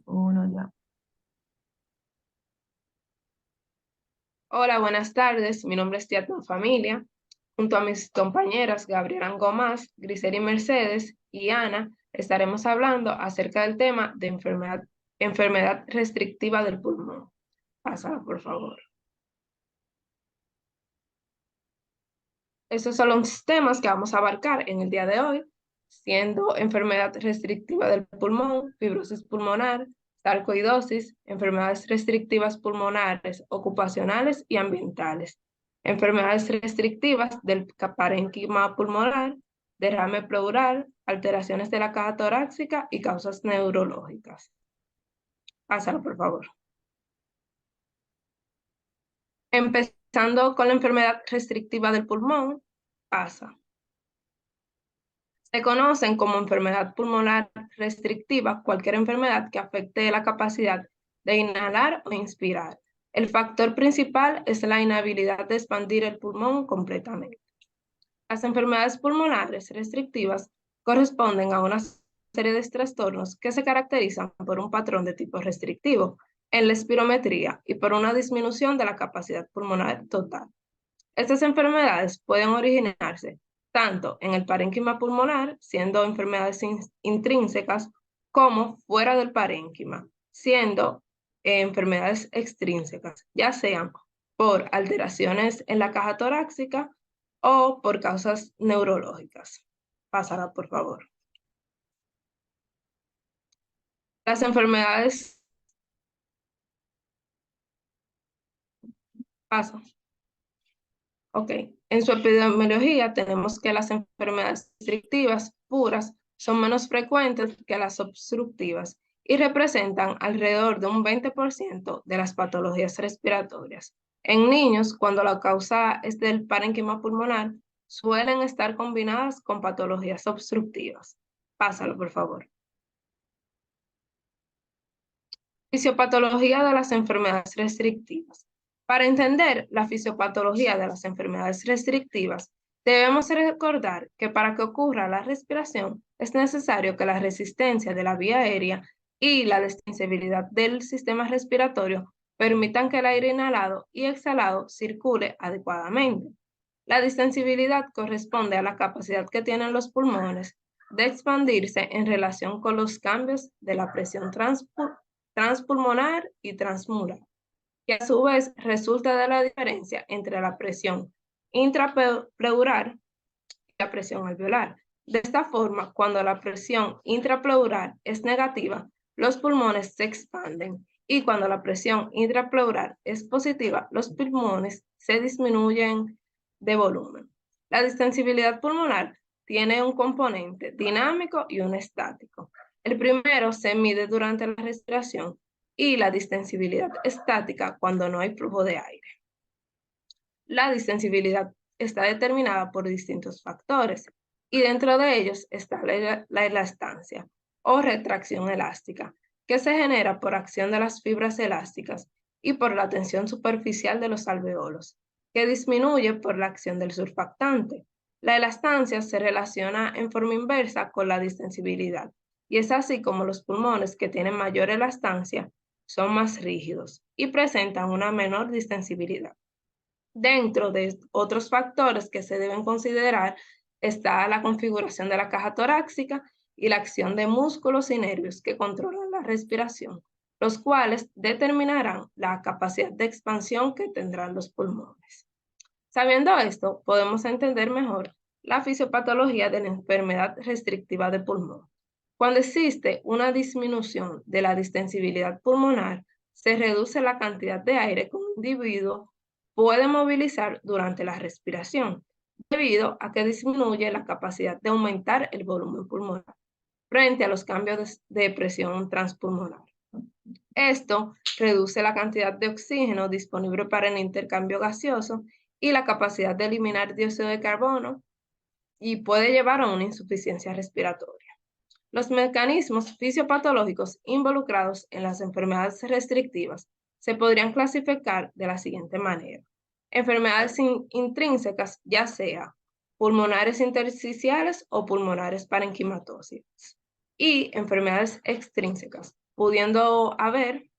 Uno ya. Hola, buenas tardes. Mi nombre es Tiatno Familia. Junto a mis compañeras Gabriela Gomás, Griseli Mercedes y Ana, estaremos hablando acerca del tema de enfermedad restrictiva del pulmón. Pásala, por favor. Esos son los temas que vamos a abarcar en el día de hoy, siendo enfermedad restrictiva del pulmón, fibrosis pulmonar, sarcoidosis, enfermedades restrictivas pulmonares, ocupacionales y ambientales, enfermedades restrictivas del parénquima pulmonar, derrame pleural, alteraciones de la caja torácica y causas neurológicas. Pásalo, por favor. Empezando con la enfermedad restrictiva del pulmón, pasa. Se conocen como enfermedad pulmonar restrictiva cualquier enfermedad que afecte la capacidad de inhalar o inspirar. El factor principal es la inhabilidad de expandir el pulmón completamente. Las enfermedades pulmonares restrictivas corresponden a una serie de trastornos que se caracterizan por un patrón de tipo restrictivo en la espirometría y por una disminución de la capacidad pulmonar total. Estas enfermedades pueden originarse tanto en el parénquima pulmonar, siendo enfermedades intrínsecas, como fuera del parénquima, siendo enfermedades extrínsecas, ya sean por alteraciones en la caja torácica o por causas neurológicas. Pásala, por favor. Las enfermedades, paso. Ok, en su epidemiología tenemos que las enfermedades restrictivas puras son menos frecuentes que las obstructivas y representan alrededor de un 20% de las patologías respiratorias. En niños, cuando la causa es del parénquima pulmonar, suelen estar combinadas con patologías obstructivas. Pásalo, por favor. Fisiopatología de las enfermedades restrictivas. Para entender la fisiopatología de las enfermedades restrictivas, debemos recordar que para que ocurra la respiración es necesario que la resistencia de la vía aérea y la distensibilidad del sistema respiratorio permitan que el aire inhalado y exhalado circule adecuadamente. La distensibilidad corresponde a la capacidad que tienen los pulmones de expandirse en relación con los cambios de la presión transpulmonar y transmural, que a su vez resulta de la diferencia entre la presión intrapleural y la presión alveolar. De esta forma, cuando la presión intrapleural es negativa, los pulmones se expanden y cuando la presión intrapleural es positiva, los pulmones se disminuyen de volumen. La distensibilidad pulmonar tiene un componente dinámico y un estático. El primero se mide durante la respiración y la distensibilidad estática cuando no hay flujo de aire. La distensibilidad está determinada por distintos factores y dentro de ellos está la elastancia o retracción elástica, que se genera por acción de las fibras elásticas y por la tensión superficial de los alveolos, que disminuye por la acción del surfactante. La elastancia se relaciona en forma inversa con la distensibilidad y es así como los pulmones que tienen mayor elastancia son más rígidos y presentan una menor distensibilidad. Dentro de otros factores que se deben considerar está la configuración de la caja torácica y la acción de músculos y nervios que controlan la respiración, los cuales determinarán la capacidad de expansión que tendrán los pulmones. Sabiendo esto, podemos entender mejor la fisiopatología de la enfermedad restrictiva de pulmón. Cuando existe una disminución de la distensibilidad pulmonar, se reduce la cantidad de aire que un individuo puede movilizar durante la respiración, debido a que disminuye la capacidad de aumentar el volumen pulmonar frente a los cambios de presión transpulmonar. Esto reduce la cantidad de oxígeno disponible para el intercambio gaseoso y la capacidad de eliminar dióxido de carbono y puede llevar a una insuficiencia respiratoria. Los mecanismos fisiopatológicos involucrados en las enfermedades restrictivas se podrían clasificar de la siguiente manera. Enfermedades intrínsecas, ya sea pulmonares intersticiales o pulmonares parenquimatosas, y enfermedades extrínsecas, pudiendo haber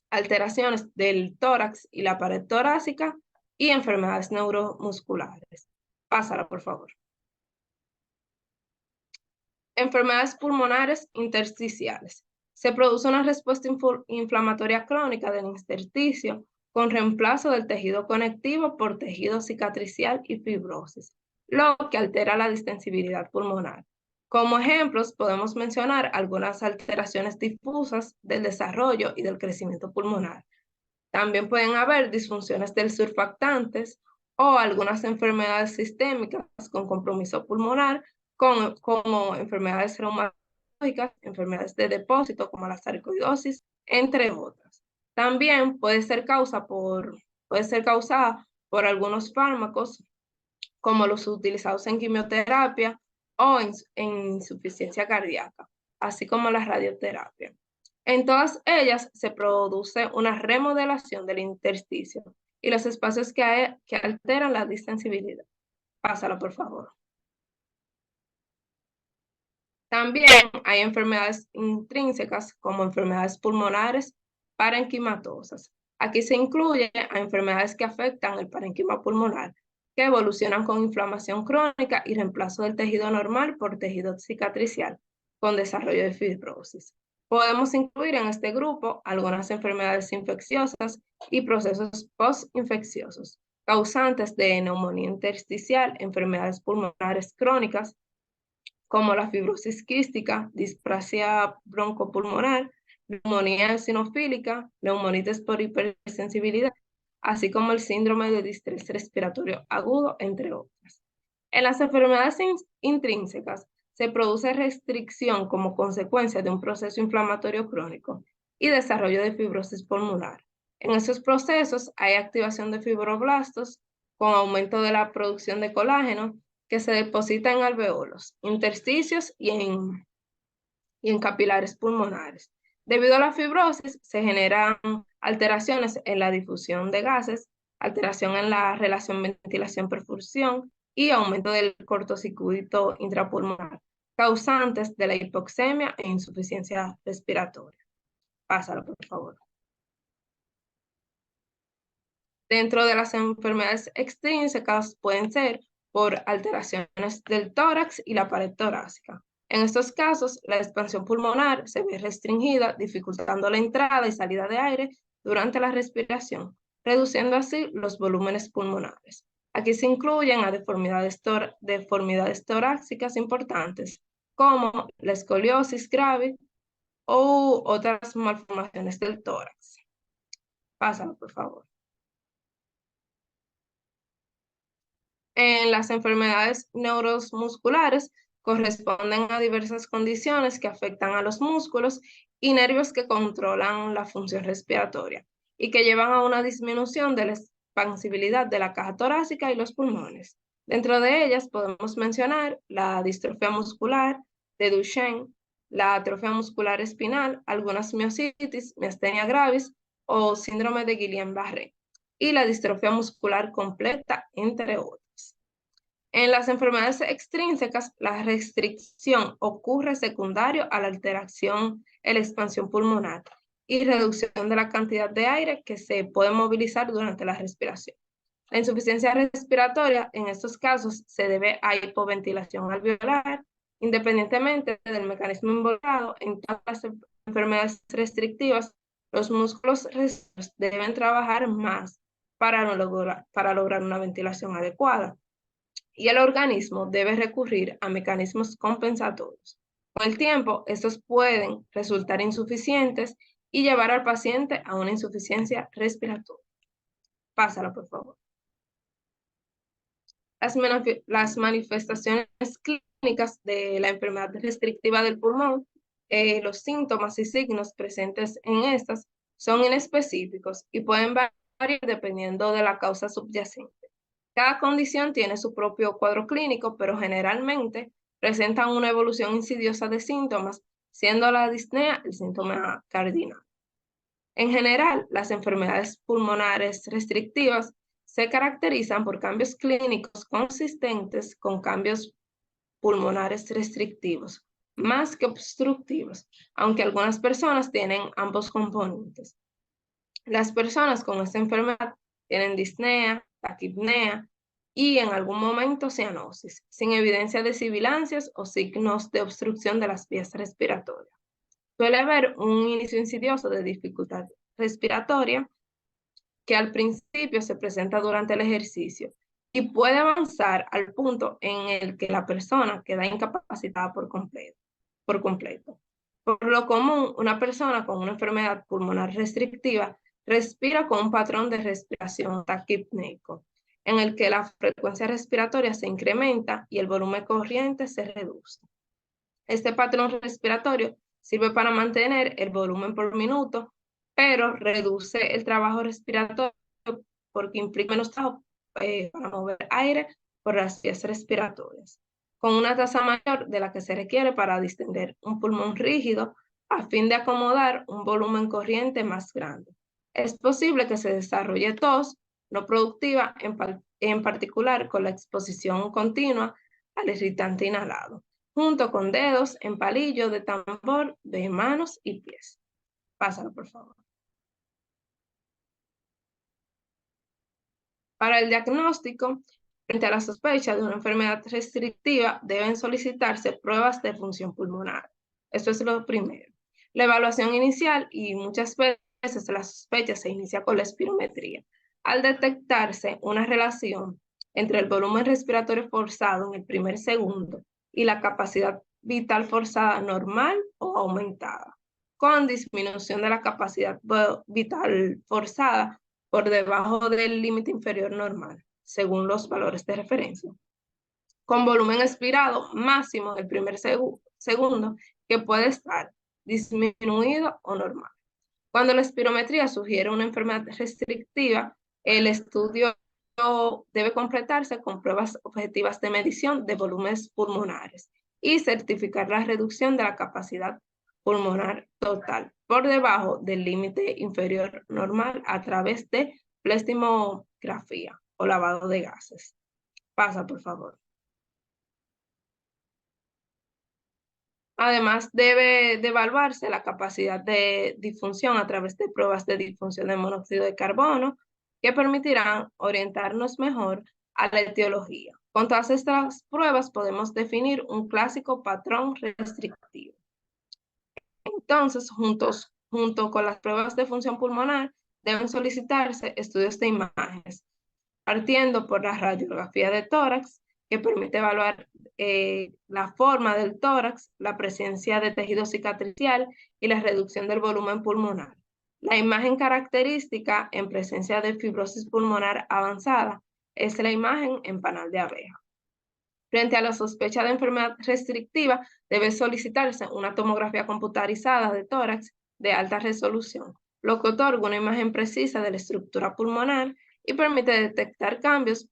alteraciones del tórax y la pared torácica y enfermedades neuromusculares. Pásala, por favor. Enfermedades pulmonares intersticiales. Se produce una respuesta inflamatoria crónica del intersticio con reemplazo del tejido conectivo por tejido cicatricial y fibrosis, lo que altera la distensibilidad pulmonar. Como ejemplos, podemos mencionar algunas alteraciones difusas del desarrollo y del crecimiento pulmonar. También pueden haber disfunciones del surfactantes o algunas enfermedades sistémicas con compromiso pulmonar, como enfermedades reumatológicas, enfermedades de depósito como la sarcoidosis, entre otras. También puede ser causada por algunos fármacos como los utilizados en quimioterapia o en insuficiencia cardíaca, así como la radioterapia. En todas ellas se produce una remodelación del intersticio y los espacios que alteran la distensibilidad. Pásalo, por favor. También hay enfermedades intrínsecas como enfermedades pulmonares parenquimatosas. Aquí se incluye a enfermedades que afectan el parenquima pulmonar, que evolucionan con inflamación crónica y reemplazo del tejido normal por tejido cicatricial, con desarrollo de fibrosis. Podemos incluir en este grupo algunas enfermedades infecciosas y procesos postinfecciosos, causantes de neumonía intersticial, enfermedades pulmonares crónicas, como la fibrosis quística, displasia broncopulmonar, neumonía eosinofílica, neumonitis por hipersensibilidad, así como el síndrome de distrés respiratorio agudo, entre otras. En las enfermedades intrínsecas se produce restricción como consecuencia de un proceso inflamatorio crónico y desarrollo de fibrosis pulmonar. En esos procesos hay activación de fibroblastos con aumento de la producción de colágeno que se deposita en alveolos, intersticios y en capilares pulmonares. Debido a la fibrosis, se generan alteraciones en la difusión de gases, alteración en la relación ventilación-perfusión y aumento del cortocircuito intrapulmonar, causantes de la hipoxemia e insuficiencia respiratoria. Pásalo, por favor. Dentro de las enfermedades extrínsecas pueden ser por alteraciones del tórax y la pared torácica. En estos casos, la expansión pulmonar se ve restringida, dificultando la entrada y salida de aire durante la respiración, reduciendo así los volúmenes pulmonares. Aquí se incluyen a deformidades torácicas importantes, como la escoliosis grave o otras malformaciones del tórax. Pásalo, por favor. En las enfermedades neuromusculares corresponden a diversas condiciones que afectan a los músculos y nervios que controlan la función respiratoria y que llevan a una disminución de la expansibilidad de la caja torácica y los pulmones. Dentro de ellas podemos mencionar la distrofia muscular de Duchenne, la atrofia muscular espinal, algunas miositis, miastenia gravis o síndrome de Guillain-Barré y la distrofia muscular completa, entre otros. En las enfermedades extrínsecas, la restricción ocurre secundario a la alteración en la expansión pulmonar y reducción de la cantidad de aire que se puede movilizar durante la respiración. La insuficiencia respiratoria en estos casos se debe a hipoventilación alveolar, independientemente del mecanismo involucrado. En todas las enfermedades restrictivas, los músculos deben trabajar más para lograr una ventilación adecuada y el organismo debe recurrir a mecanismos compensatorios. Con el tiempo, estos pueden resultar insuficientes y llevar al paciente a una insuficiencia respiratoria. Pásala, por favor. Las manifestaciones clínicas de la enfermedad restrictiva del pulmón, los síntomas y signos presentes en estas son inespecíficos y pueden variar dependiendo de la causa subyacente. Cada condición tiene su propio cuadro clínico, pero generalmente presentan una evolución insidiosa de síntomas, siendo la disnea el síntoma cardinal. En general, las enfermedades pulmonares restrictivas se caracterizan por cambios clínicos consistentes con cambios pulmonares restrictivos, más que obstructivos, aunque algunas personas tienen ambos componentes. Las personas con esta enfermedad tienen disnea, taquipnea y en algún momento cianosis, sin evidencia de sibilancias o signos de obstrucción de las vías respiratorias. Suele haber un inicio insidioso de dificultad respiratoria que al principio se presenta durante el ejercicio y puede avanzar al punto en el que la persona queda incapacitada por completo. Por lo común, una persona con una enfermedad pulmonar restrictiva respira con un patrón de respiración taquipneico, en el que la frecuencia respiratoria se incrementa y el volumen corriente se reduce. Este patrón respiratorio sirve para mantener el volumen por minuto, pero reduce el trabajo respiratorio porque implica menos trabajo para mover aire por las vías respiratorias, con una tasa mayor de la que se requiere para distender un pulmón rígido a fin de acomodar un volumen corriente más grande. Es posible que se desarrolle tos no productiva, en particular con la exposición continua al irritante inhalado, junto con dedos en palillo de tambor de manos y pies. Pásalo, por favor. Para el diagnóstico, frente a la sospecha de una enfermedad restrictiva, deben solicitarse pruebas de función pulmonar. Eso es lo primero. La evaluación inicial, y muchas veces la sospecha se inicia con la espirometría. Al detectarse una relación entre el volumen respiratorio forzado en el primer segundo y la capacidad vital forzada normal o aumentada, con disminución de la capacidad vital forzada por debajo del límite inferior normal, según los valores de referencia, con volumen expirado máximo del primer segundo, que puede estar disminuido o normal. Cuando la espirometría sugiere una enfermedad restrictiva, el estudio debe completarse con pruebas objetivas de medición de volúmenes pulmonares y certificar la reducción de la capacidad pulmonar total por debajo del límite inferior normal a través de plestimografía o lavado de gases. Pasa, por favor. Además, debe de evaluarse la capacidad de disfunción a través de pruebas de disfunción de monóxido de carbono que permitirán orientarnos mejor a la etiología. Con todas estas pruebas podemos definir un clásico patrón restrictivo. Entonces, junto con las pruebas de función pulmonar, deben solicitarse estudios de imágenes, partiendo por la radiografía de tórax, que permite evaluar la forma del tórax, la presencia de tejido cicatricial y la reducción del volumen pulmonar. La imagen característica en presencia de fibrosis pulmonar avanzada es la imagen en panal de abeja. Frente a la sospecha de enfermedad restrictiva, debe solicitarse una tomografía computarizada de tórax de alta resolución, lo que otorga una imagen precisa de la estructura pulmonar y permite detectar cambios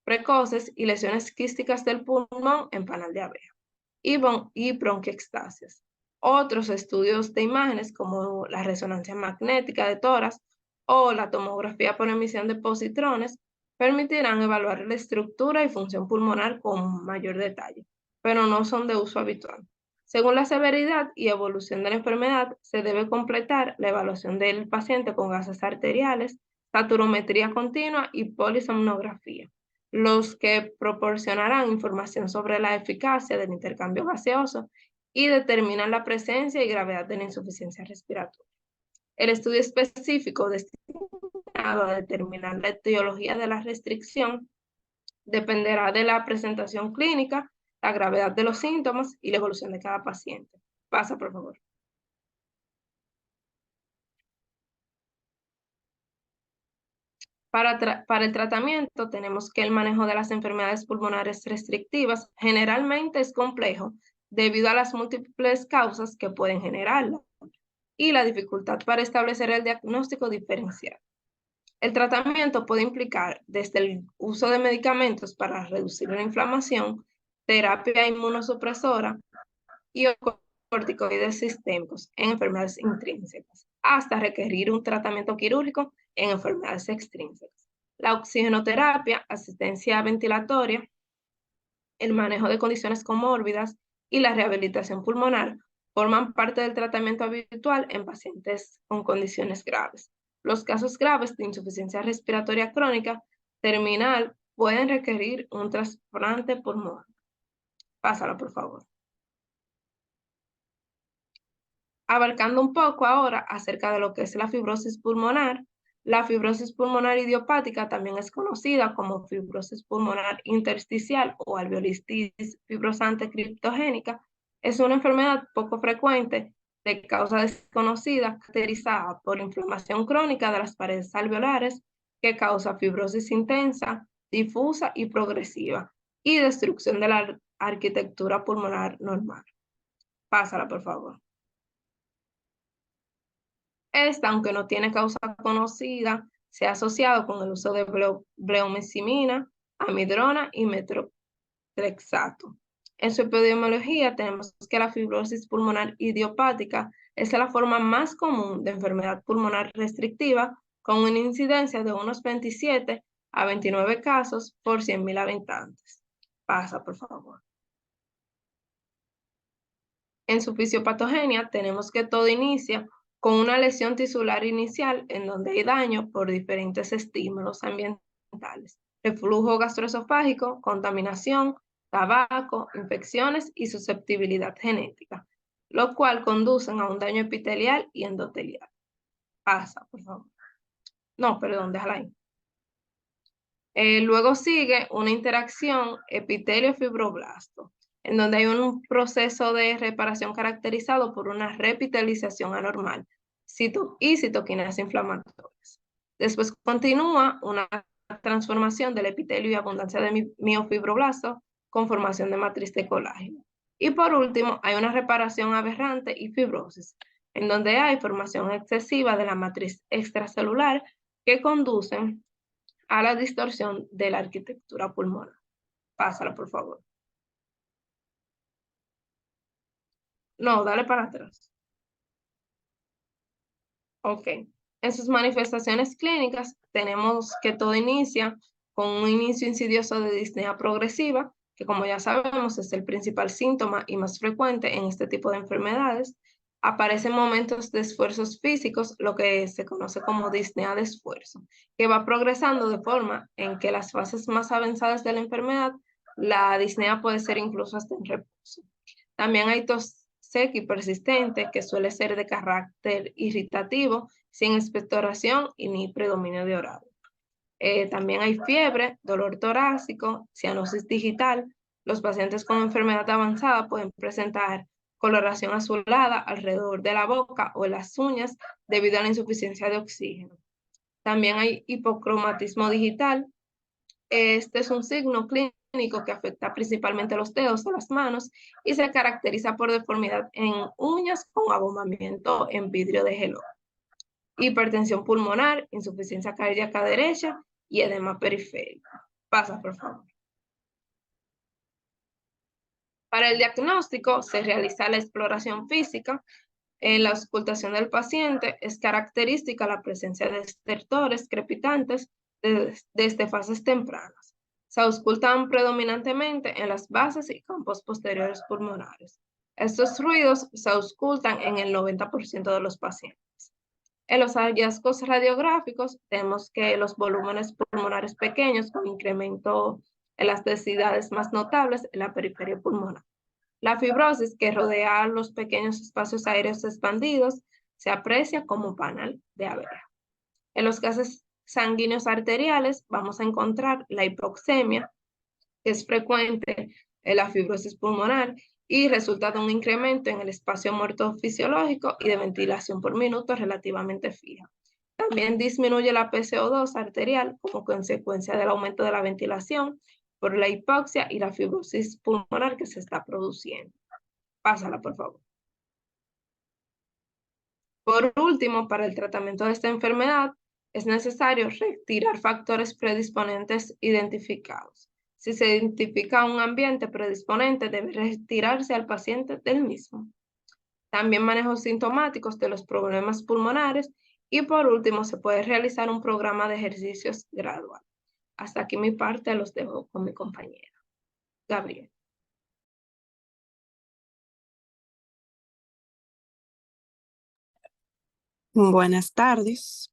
precoces y lesiones quísticas del pulmón en panal de abeja y bronquiectasias. Otros estudios de imágenes como la resonancia magnética de tórax o la tomografía por emisión de positrones permitirán evaluar la estructura y función pulmonar con mayor detalle, pero no son de uso habitual. Según la severidad y evolución de la enfermedad, se debe completar la evaluación del paciente con gases arteriales, saturometría continua y polisomnografía, los que proporcionarán información sobre la eficacia del intercambio gaseoso y determinan la presencia y gravedad de la insuficiencia respiratoria. El estudio específico destinado a determinar la etiología de la restricción dependerá de la presentación clínica, la gravedad de los síntomas y la evolución de cada paciente. Pasa, por favor. Para el tratamiento tenemos que el manejo de las enfermedades pulmonares restrictivas generalmente es complejo debido a las múltiples causas que pueden generarla y la dificultad para establecer el diagnóstico diferencial. El tratamiento puede implicar desde el uso de medicamentos para reducir la inflamación, terapia inmunosupresora y corticoides sistémicos en enfermedades intrínsecas, hasta requerir un tratamiento quirúrgico en enfermedades extrínsecas. La oxigenoterapia, asistencia ventilatoria, el manejo de condiciones comórbidas y la rehabilitación pulmonar forman parte del tratamiento habitual en pacientes con condiciones graves. Los casos graves de insuficiencia respiratoria crónica terminal pueden requerir un trasplante pulmonar. Pásala, por favor. Abarcando un poco ahora acerca de lo que es la fibrosis pulmonar. La fibrosis pulmonar idiopática también es conocida como fibrosis pulmonar intersticial o alveolitis fibrosante criptogénica. Es una enfermedad poco frecuente de causa desconocida, caracterizada por inflamación crónica de las paredes alveolares que causa fibrosis intensa, difusa y progresiva y destrucción de la arquitectura pulmonar normal. Pásala, por favor. Esta, aunque no tiene causa conocida, se ha asociado con el uso de bleomycina, amidrona y metrexato. En su epidemiología tenemos que la fibrosis pulmonar idiopática es la forma más común de enfermedad pulmonar restrictiva, con una incidencia de unos 27 a 29 casos por 100.000 habitantes. Pasa, por favor. En su fisiopatogenia tenemos que todo inicia con una lesión tisular inicial en donde hay daño por diferentes estímulos ambientales, reflujo gastroesofágico, contaminación, tabaco, infecciones y susceptibilidad genética, lo cual conducen a un daño epitelial y endotelial. Pasa, por favor. No, perdón, déjala ahí. Luego sigue una interacción epitelio-fibroblasto, en donde hay un proceso de reparación caracterizado por una repitelización anormal y citoquinas inflamatorias. Después continúa una transformación del epitelio y abundancia de miofibroblasto con formación de matriz de colágeno. Y por último, hay una reparación aberrante y fibrosis, en donde hay formación excesiva de la matriz extracelular que conducen a la distorsión de la arquitectura pulmonar. Pásala, por favor. No, dale para atrás. Ok. En sus manifestaciones clínicas tenemos que todo inicia con un inicio insidioso de disnea progresiva, que como ya sabemos es el principal síntoma y más frecuente en este tipo de enfermedades. Aparecen momentos de esfuerzos físicos, lo que se conoce como disnea de esfuerzo, que va progresando de forma en que las fases más avanzadas de la enfermedad, la disnea puede ser incluso hasta en reposo. También hay tos seca y persistente, que suele ser de carácter irritativo, sin expectoración y ni predominio de oral. También hay fiebre, dolor torácico, cianosis digital. Los pacientes con enfermedad avanzada pueden presentar coloración azulada alrededor de la boca o en las uñas debido a la insuficiencia de oxígeno. También hay hipocromatismo digital. Este es un signo clínico que afecta principalmente los dedos o las manos y se caracteriza por deformidad en uñas con abombamiento en vidrio de gelo. Hipertensión pulmonar, insuficiencia cardíaca derecha y edema periférico. Pasa, por favor. Para el diagnóstico se realiza la exploración física. En la auscultación del paciente es característica la presencia de estertores crepitantes desde fases tempranas. Se auscultan predominantemente en las bases y campos posteriores pulmonares. Estos ruidos se auscultan en el 90% de los pacientes. En los hallazgos radiográficos tenemos que los volúmenes pulmonares pequeños con incremento en las densidades más notables en la periferia pulmonar. La fibrosis que rodea los pequeños espacios aéreos expandidos se aprecia como panal de abeja. En los gases sanguíneos arteriales vamos a encontrar la hipoxemia, que es frecuente en la fibrosis pulmonar y resulta de un incremento en el espacio muerto fisiológico y de ventilación por minuto relativamente fija. También disminuye la PCO2 arterial como consecuencia del aumento de la ventilación por la hipoxia y la fibrosis pulmonar que se está produciendo. Pásala, por favor. Por último, para el tratamiento de esta enfermedad, es necesario retirar factores predisponentes identificados. Si se identifica un ambiente predisponente, debe retirarse al paciente del mismo. También manejos sintomáticos de los problemas pulmonares y por último, se puede realizar un programa de ejercicios gradual. Hasta aquí mi parte, los dejo con mi compañera, Gabriel. Buenas tardes.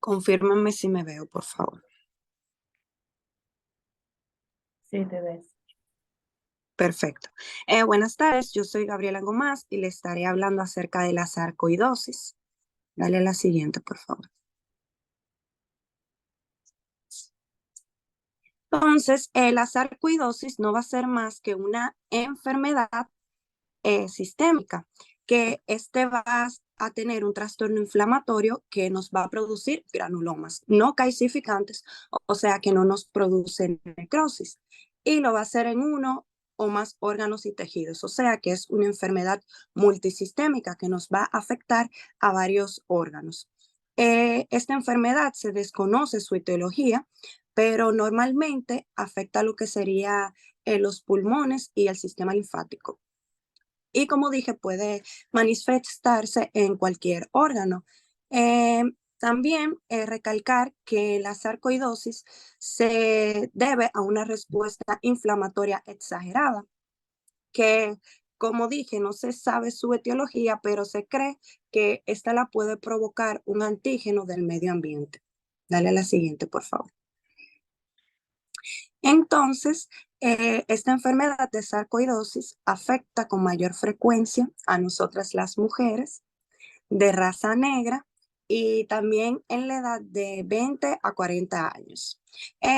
Confírmame si me veo, por favor. Sí, te ves. Perfecto. Buenas tardes, yo soy Gabriela Gomás y le estaré hablando acerca de la sarcoidosis. Dale a la siguiente, por favor. Entonces, la sarcoidosis no va a ser más que una enfermedad sistémica, que este va a tener un trastorno inflamatorio que nos va a producir granulomas no calcificantes, o sea que no nos producen necrosis, y lo va a hacer en uno o más órganos y tejidos, o sea que es una enfermedad multisistémica que nos va a afectar a varios órganos. Esta enfermedad se desconoce su etiología, pero normalmente afecta lo que sería los pulmones y el sistema linfático. Y como dije, puede manifestarse en cualquier órgano. También recalcar que la sarcoidosis se debe a una respuesta inflamatoria exagerada, que como dije, no se sabe su etiología, pero se cree que esta la puede provocar un antígeno del medio ambiente. Dale a la siguiente, por favor. Entonces, esta enfermedad de sarcoidosis afecta con mayor frecuencia a nosotras las mujeres de raza negra y también en la edad de 20 a 40 años.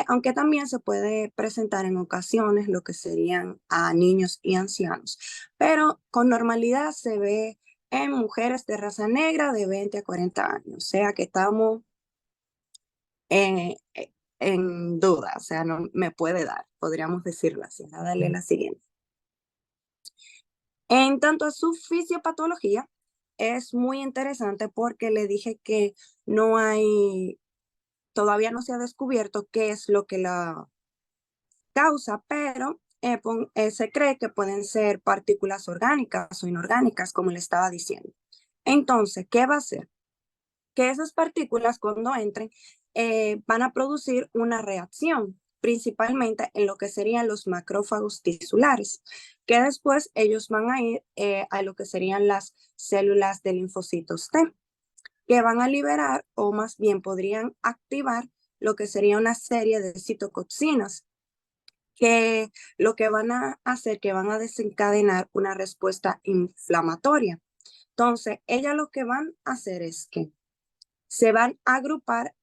Aunque también se puede presentar en ocasiones lo que serían a niños y ancianos, pero con normalidad se ve en mujeres de raza negra de 20 a 40 años, o sea que estamos eh, en duda, o sea, no me puede dar, podríamos decirlo así. A darle la siguiente. En tanto a su fisiopatología, es muy interesante porque le dije que no hay, todavía no se ha descubierto qué es lo que la causa, pero se cree que pueden ser partículas orgánicas o inorgánicas, como le estaba diciendo. Entonces, ¿qué va a hacer? Que esas partículas cuando entren van a producir una reacción, principalmente en lo que serían los macrófagos tisulares, que después ellos van a ir a lo que serían las células de linfocitos T, que van a liberar o más bien podrían activar lo que sería una serie de citotoxinas, que lo que van a hacer, que van a desencadenar una respuesta inflamatoria. Entonces, ellas lo que van a hacer es que se van a agrupar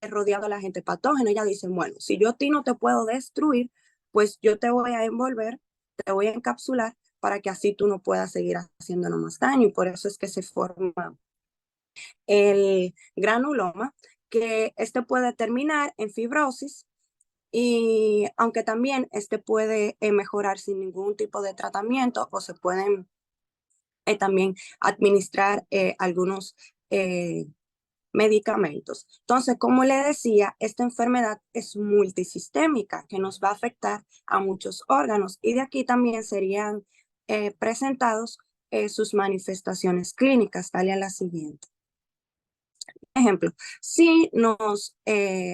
rodeando a la gente patógena. Ella dice, bueno, si yo a ti no te puedo destruir, pues yo te voy a envolver, te voy a encapsular para que así tú no puedas seguir haciéndonos más daño. Y por eso es que se forma el granuloma, que este puede terminar en fibrosis y aunque también este puede mejorar sin ningún tipo de tratamiento o se pueden también administrar algunos medicamentos. Entonces, como le decía, esta enfermedad es multisistémica que nos va a afectar a muchos órganos y de aquí también serían presentados sus manifestaciones clínicas. Dale a la siguiente. Ejemplo, si nos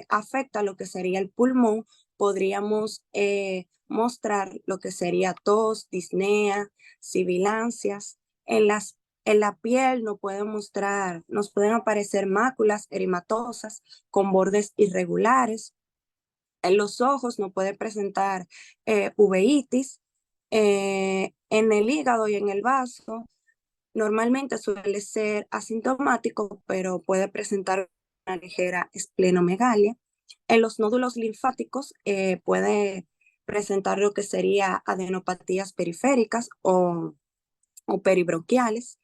afecta lo que sería el pulmón, podríamos mostrar lo que sería tos, disnea, sibilancias. En la piel nos pueden aparecer máculas erimatosas con bordes irregulares. En los ojos nos puede presentar uveitis. En el hígado y en el vaso normalmente suele ser asintomático, pero puede presentar una ligera esplenomegalia. En los nódulos linfáticos puede presentar lo que sería adenopatías periféricas o peribronquiales.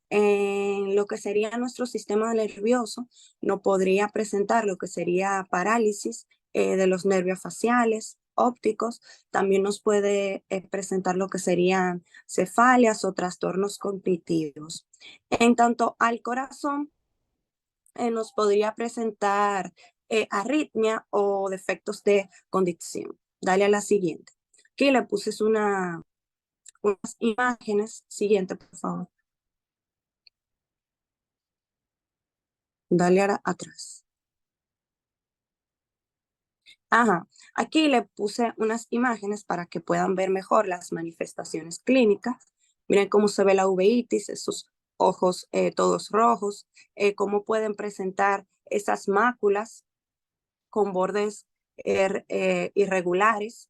En lo que sería nuestro sistema nervioso, no podría presentar lo que sería parálisis de los nervios faciales, ópticos. También nos puede presentar lo que serían cefalias o trastornos cognitivos. En tanto al corazón, nos podría presentar arritmia o defectos de condición. Dale a la siguiente. Aquí le puse unas imágenes. Siguiente, por favor. Dale atrás. Ajá, aquí le puse unas imágenes para que puedan ver mejor las manifestaciones clínicas. Miren cómo se ve la uveitis, esos ojos todos rojos, cómo pueden presentar esas máculas con bordes irregulares,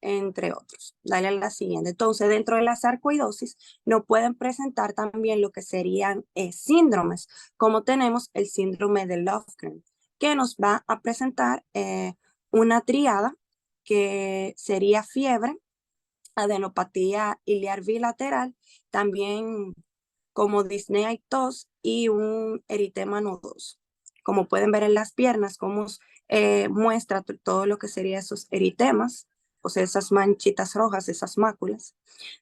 entre otros. Dale a la siguiente. Entonces, dentro de la sarcoidosis, no pueden presentar también lo que serían síndromes, como tenemos el síndrome de Lofgren, que nos va a presentar una triada que sería fiebre, adenopatía iliar bilateral, también como disnea y tos y un eritema nodoso. Como pueden ver en las piernas, cómo muestra todo lo que serían esos eritemas, o sea, esas manchitas rojas, esas máculas.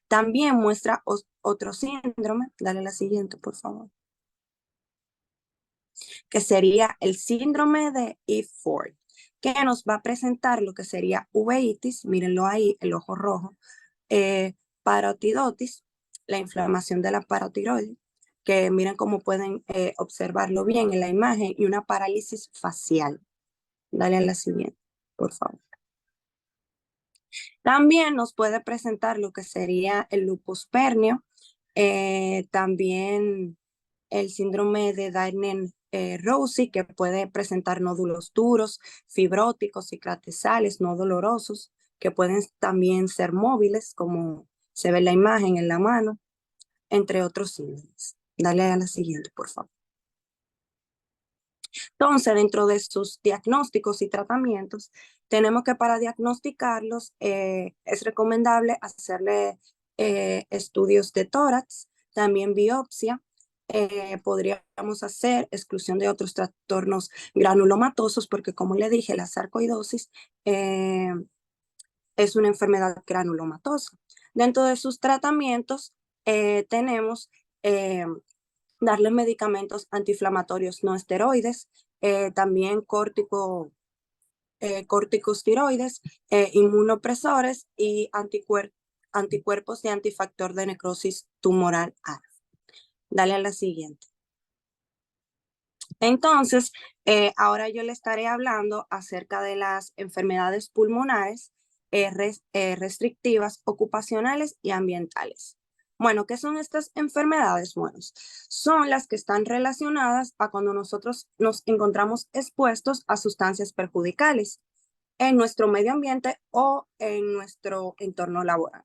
También muestra otro síndrome, dale la siguiente, por favor, que sería el síndrome de Eford, que nos va a presentar lo que sería uveitis, mírenlo ahí, el ojo rojo, parotidotis, la inflamación de la parotiroides, que miren cómo pueden observarlo bien en la imagen, y una parálisis facial. Dale a la siguiente, por favor. También nos puede presentar lo que sería el lupus pernio, también el síndrome de Diamond-Rossi, que puede presentar nódulos duros, fibróticos, cicatrizales, no dolorosos, que pueden también ser móviles, como se ve en la imagen en la mano, entre otros síndromes. Dale a la siguiente, por favor. Entonces, dentro de sus diagnósticos y tratamientos, tenemos que para diagnosticarlos es recomendable hacerle estudios de tórax, también biopsia. Podríamos hacer exclusión de otros trastornos granulomatosos, porque como le dije, la sarcoidosis es una enfermedad granulomatosa. Dentro de sus tratamientos tenemos darle medicamentos antiinflamatorios no esteroides, también corticosteroides, inmunopresores y anticuerpos de antifactor de necrosis tumoral A. Dale a la siguiente. Entonces, ahora yo le estaré hablando acerca de las enfermedades pulmonares restrictivas, ocupacionales y ambientales. Bueno, ¿qué son estas enfermedades? Bueno, son las que están relacionadas a cuando nosotros nos encontramos expuestos a sustancias perjudiciales en nuestro medio ambiente o en nuestro entorno laboral.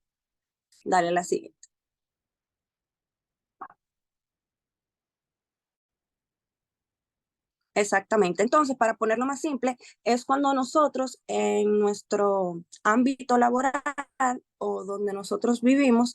Dale a la siguiente. Exactamente. Entonces, para ponerlo más simple, es cuando nosotros en nuestro ámbito laboral o donde nosotros vivimos,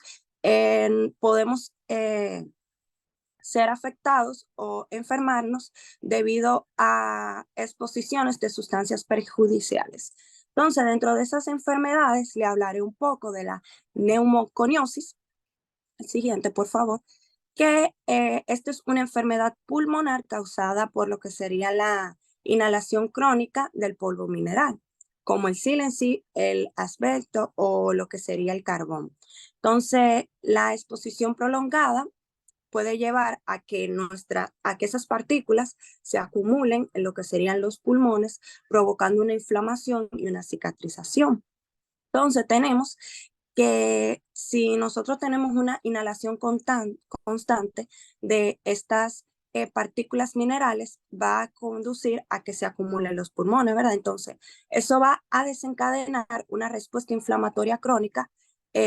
podemos ser afectados o enfermarnos debido a exposiciones de sustancias perjudiciales. Entonces, dentro de esas enfermedades, le hablaré un poco de la neumoconiosis. El siguiente, por favor, que esta es una enfermedad pulmonar causada por lo que sería la inhalación crónica del polvo mineral, como el silencio, el asbesto o lo que sería el carbón. Entonces, la exposición prolongada puede llevar a que esas partículas se acumulen en lo que serían los pulmones, provocando una inflamación y una cicatrización. Entonces, tenemos que si nosotros tenemos una inhalación constante de estas partículas minerales, va a conducir a que se acumulen los pulmones, ¿verdad? Entonces, eso va a desencadenar una respuesta inflamatoria crónica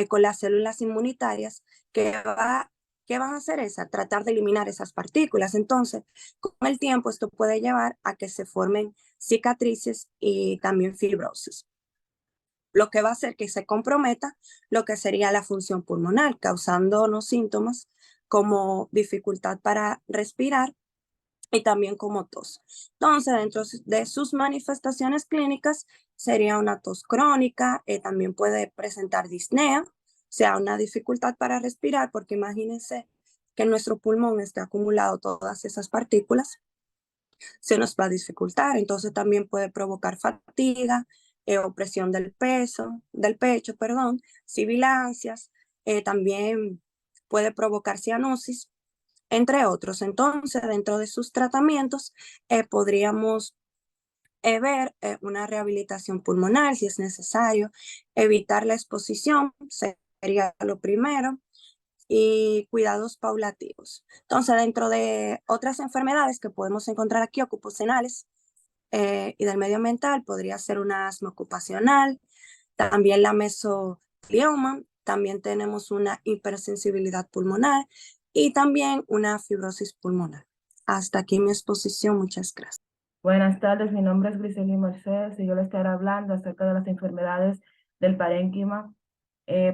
con las células inmunitarias ¿qué van a hacer? Tratar de eliminar esas partículas. Entonces, con el tiempo, esto puede llevar a que se formen cicatrices y también fibrosis, lo que va a hacer que se comprometa lo que sería la función pulmonar, causándonos síntomas como dificultad para respirar y también como tos. Entonces, dentro de sus manifestaciones clínicas sería una tos crónica, también puede presentar disnea, o sea, una dificultad para respirar, porque imagínense que en nuestro pulmón esté acumulado todas esas partículas, se nos va a dificultar. Entonces también puede provocar fatiga, opresión del pecho, perdón, sibilancias, también puede provocar cianosis, entre otros. Entonces, dentro de sus tratamientos, podríamos ver una rehabilitación pulmonar si es necesario, evitar la exposición, sería lo primero. y cuidados paulativos. Entonces, dentro de otras enfermedades que podemos encontrar aquí, ocupacionales y del medio ambiental, podría ser una asma ocupacional, también la mesotelioma, también tenemos una hipersensibilidad pulmonar y también una fibrosis pulmonar. Hasta aquí mi exposición, muchas gracias. Buenas tardes, mi nombre es Grisely Mercedes y yo le estaré hablando acerca de las enfermedades del parénquima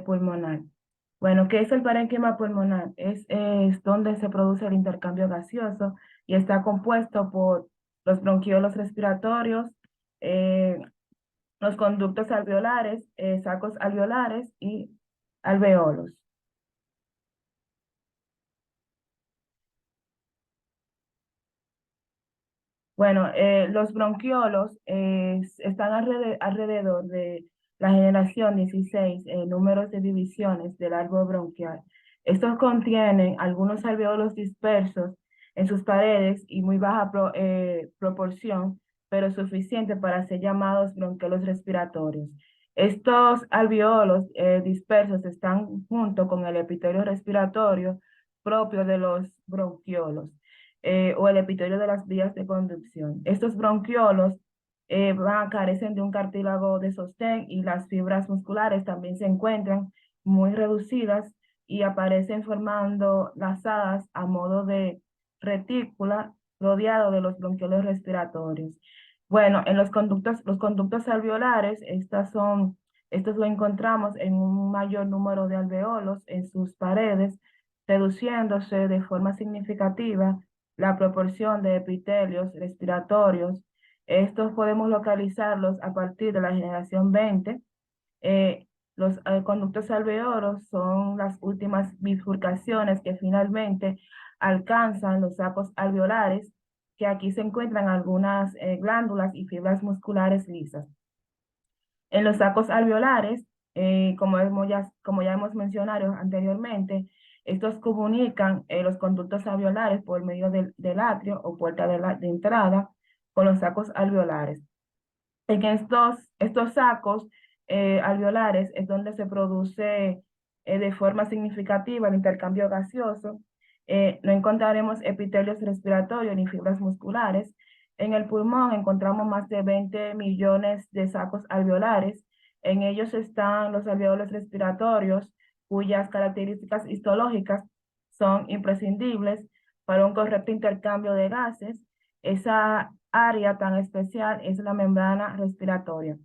pulmonar. Bueno, ¿qué es el parénquima pulmonar? Es donde se produce el intercambio gaseoso y está compuesto por los bronquiolos respiratorios, eh, los conductos alveolares, sacos alveolares y alveolos. Bueno, los bronquiolos están alrededor de la generación 16, números de divisiones del árbol bronquial. Estos contienen algunos alveolos dispersos en sus paredes y muy baja proporción, pero suficiente para ser llamados bronquiolos respiratorios. Estos alveolos dispersos están junto con el epitelio respiratorio propio de los bronquiolos o el epitelio de las vías de conducción. Estos bronquiolos carecen de un cartílago de sostén y las fibras musculares también se encuentran muy reducidas y aparecen formando lazadas a modo de retícula rodeado de los bronquiolos respiratorios. Bueno, en los conductos alveolares, estos lo encontramos en un mayor número de alveolos en sus paredes, reduciéndose de forma significativa la proporción de epitelios respiratorios. Estos podemos localizarlos a partir de la generación 20. Los conductos alveolos son las últimas bifurcaciones que finalmente alcanzan los sacos alveolares, que aquí se encuentran algunas glándulas y fibras musculares lisas. En los sacos alveolares, como ya hemos mencionado anteriormente, estos comunican los conductos alveolares por medio del atrio o puerta de entrada con los sacos alveolares. En estos sacos alveolares es donde se produce de forma significativa el intercambio gaseoso. No encontraremos epitelios respiratorios ni fibras musculares. En el pulmón encontramos más de 20 millones de sacos alveolares. En ellos están los alveolos respiratorios, cuyas características histológicas son imprescindibles para un correcto intercambio de gases. Esa área tan especial es la membrana respiratoria.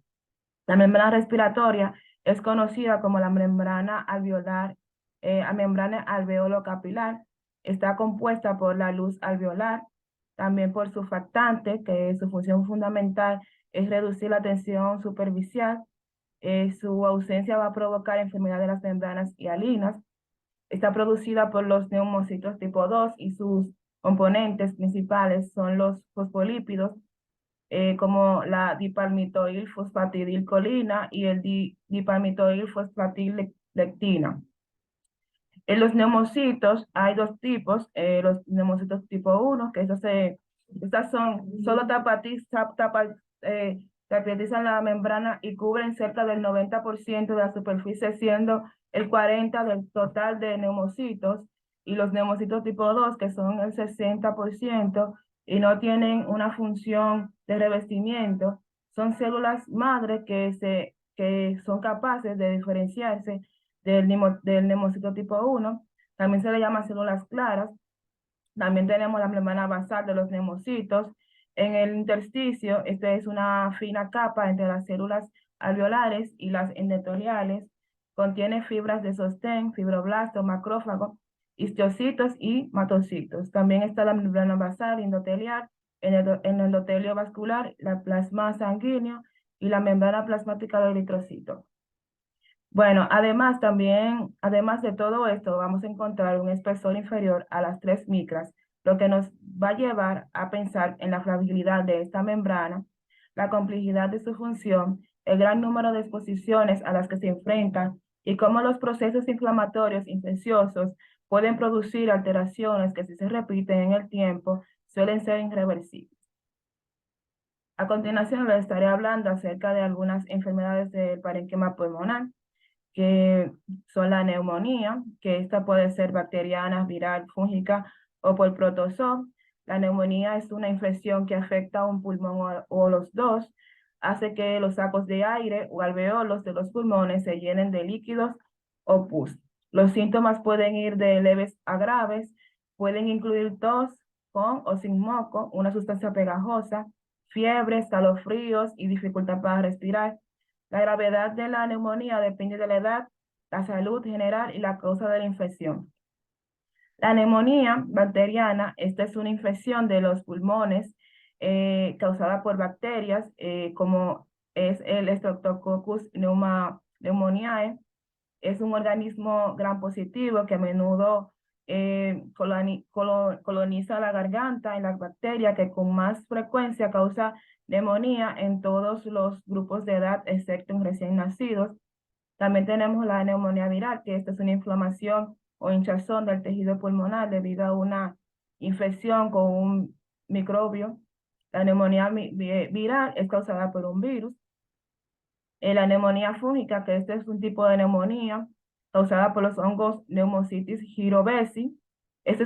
La membrana respiratoria es conocida como la membrana alveolar, membrana alveolo-capilar. Está compuesta por la luz alveolar, también por surfactante, que su función fundamental es reducir la tensión superficial. Su ausencia va a provocar enfermedad de las membranas hialinas. Está producida por los neumocitos tipo 2 y sus componentes principales son los fosfolípidos, como la dipalmitoil fosfatidilcolina y el dipalmitoil fosfatidillectina. En los neumocitos hay dos tipos, los neumocitos tipo 1, que estas solo tapatizan la membrana y cubren cerca del 90% de la superficie, siendo el 40% del total de neumocitos, y los neumocitos tipo 2, que son el 60%, y no tienen una función de revestimiento, son células madre que son capaces de diferenciarse del neumocito tipo 1. También se le llama células claras. También tenemos la membrana basal de los neumocitos. En el intersticio, esta es una fina capa entre las células alveolares y las endoteliales. Contiene fibras de sostén, fibroblasto, macrófago, histocitos y matocitos. También está la membrana basal endotelial, en el endotelio vascular, la plasma sanguíneo y la membrana plasmática del eritrocito. Bueno, además de todo esto, vamos a encontrar un espesor inferior a las 3 micras, lo que nos va a llevar a pensar en la fragilidad de esta membrana, la complejidad de su función, el gran número de exposiciones a las que se enfrentan y cómo los procesos inflamatorios infecciosos pueden producir alteraciones que, si se repiten en el tiempo, suelen ser irreversibles. A continuación les estaré hablando acerca de algunas enfermedades del parénquima pulmonar, que son la neumonía, que esta puede ser bacteriana, viral, fúngica o por protozoo. La neumonía es una infección que afecta a un pulmón o los dos, hace que los sacos de aire o alveolos de los pulmones se llenen de líquidos o pus. Los síntomas pueden ir de leves a graves, pueden incluir tos con o sin moco, una sustancia pegajosa, fiebre, escalofríos y dificultad para respirar. La gravedad de la neumonía depende de la edad, la salud general y la causa de la infección. La neumonía bacteriana, esta es una infección de los pulmones causada por bacterias como es el Streptococcus pneumoniae. Es un organismo gram positivo que a menudo coloniza la garganta en las bacterias que con más frecuencia causa neumonía en todos los grupos de edad excepto en recién nacidos. También tenemos la neumonía viral, que esta es una inflamación o hinchazón del tejido pulmonar debido a una infección con un microbio. La neumonía viral es causada por un virus. La neumonía fúngica, que este es un tipo de neumonía causada por los hongos Pneumocystis jirovesi. Este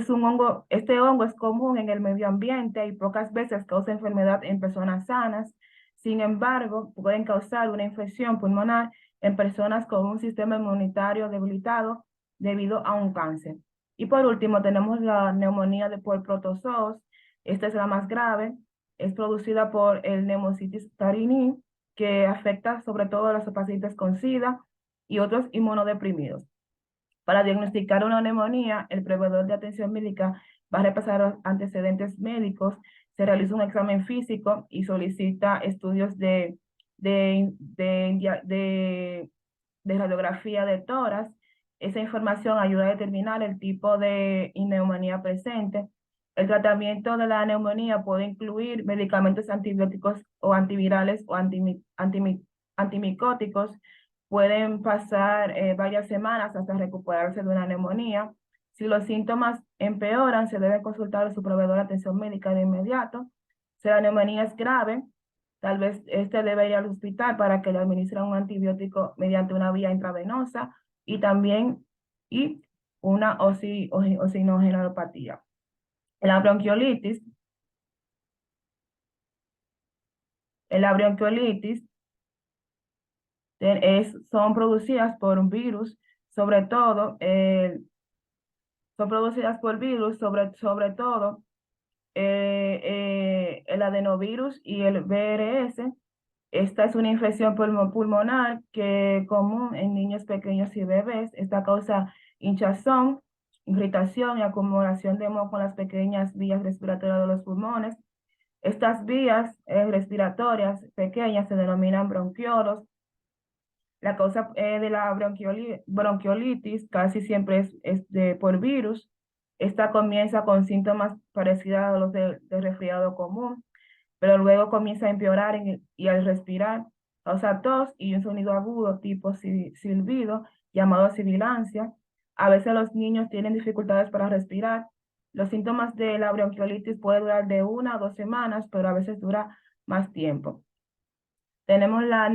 hongo es común en el medio ambiente y pocas veces causa enfermedad en personas sanas. Sin embargo, pueden causar una infección pulmonar en personas con un sistema inmunitario debilitado debido a un cáncer. Y por último, tenemos la neumonía por protozoos. Esta es la más grave. Es producida por el Pneumocystis carinii, que afecta sobre todo a los pacientes con SIDA y otros inmunodeprimidos. Para diagnosticar una neumonía, el proveedor de atención médica va a repasar los antecedentes médicos, se realiza un examen físico y solicita estudios de radiografía de tórax. Esa información ayuda a determinar el tipo de neumonía presente. El tratamiento de la neumonía puede incluir medicamentos antibióticos o antivirales o antimicóticos. Pueden pasar varias semanas hasta recuperarse de una neumonía. Si los síntomas empeoran, se debe consultar a su proveedor de atención médica de inmediato. Si la neumonía es grave, tal vez este debe ir al hospital para que le administren un antibiótico mediante una vía intravenosa y también una oxinogenopatía. La bronquiolitis son producidas por un virus, sobre todo, son producidas por virus, sobre todo el adenovirus y el VRS. Esta es una infección pulmonar que es común en niños pequeños y bebés. Esta causa hinchazón, irritación y acumulación de moco en las pequeñas vías respiratorias de los pulmones. Estas vías respiratorias pequeñas se denominan bronquiolos. La causa de la bronquiolitis casi siempre es por virus. Esta comienza con síntomas parecidos a los de resfriado común, pero luego comienza a empeorar y al respirar causa tos y un sonido agudo tipo silbido llamado sibilancia. A veces los niños tienen dificultades para respirar. Los síntomas de la bronquiolitis pueden durar de 1 a 2 semanas, pero a veces dura más tiempo. Tenemos la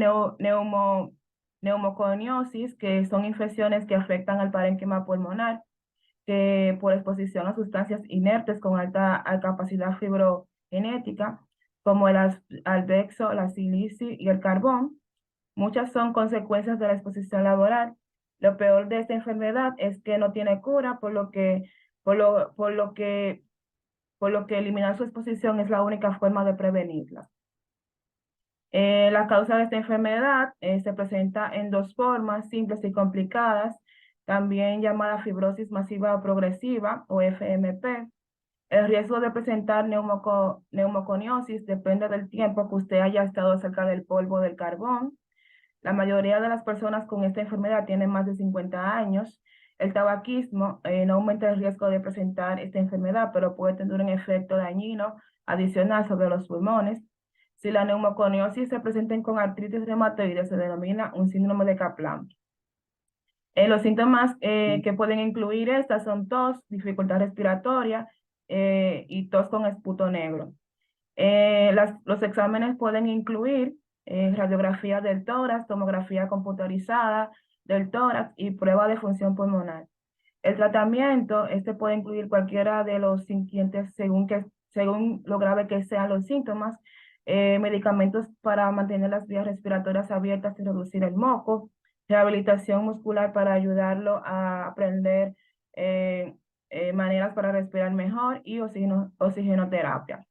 neumoconiosis, que son infecciones que afectan al parénquima pulmonar, que por exposición a sustancias inertes con alta capacidad fibrogenética, como el albexo, la silicio y el carbón. Muchas son consecuencias de la exposición laboral. Lo peor de esta enfermedad es que no tiene cura, por lo que eliminar su exposición es la única forma de prevenirla. La causa de esta enfermedad se presenta en 2 formas, simples y complicadas, también llamada fibrosis masiva progresiva o FMP. El riesgo de presentar neumoconiosis depende del tiempo que usted haya estado cerca del polvo del carbón. La mayoría de las personas con esta enfermedad tienen más de 50 años. El tabaquismo no aumenta el riesgo de presentar esta enfermedad, pero puede tener un efecto dañino adicional sobre los pulmones. Si la neumoconiosis se presenta con artritis reumatoide, se denomina un síndrome de Kaplan. Los síntomas que pueden incluir estas son tos, dificultad respiratoria y tos con esputo negro. Los exámenes pueden incluir radiografía del tórax, tomografía computarizada, del tórax y prueba de función pulmonar. El tratamiento, puede incluir cualquiera de los siguientes según lo grave que sean los síntomas, medicamentos para mantener las vías respiratorias abiertas y reducir el moco, rehabilitación muscular para ayudarlo a aprender maneras para respirar mejor y oxigenoterapia.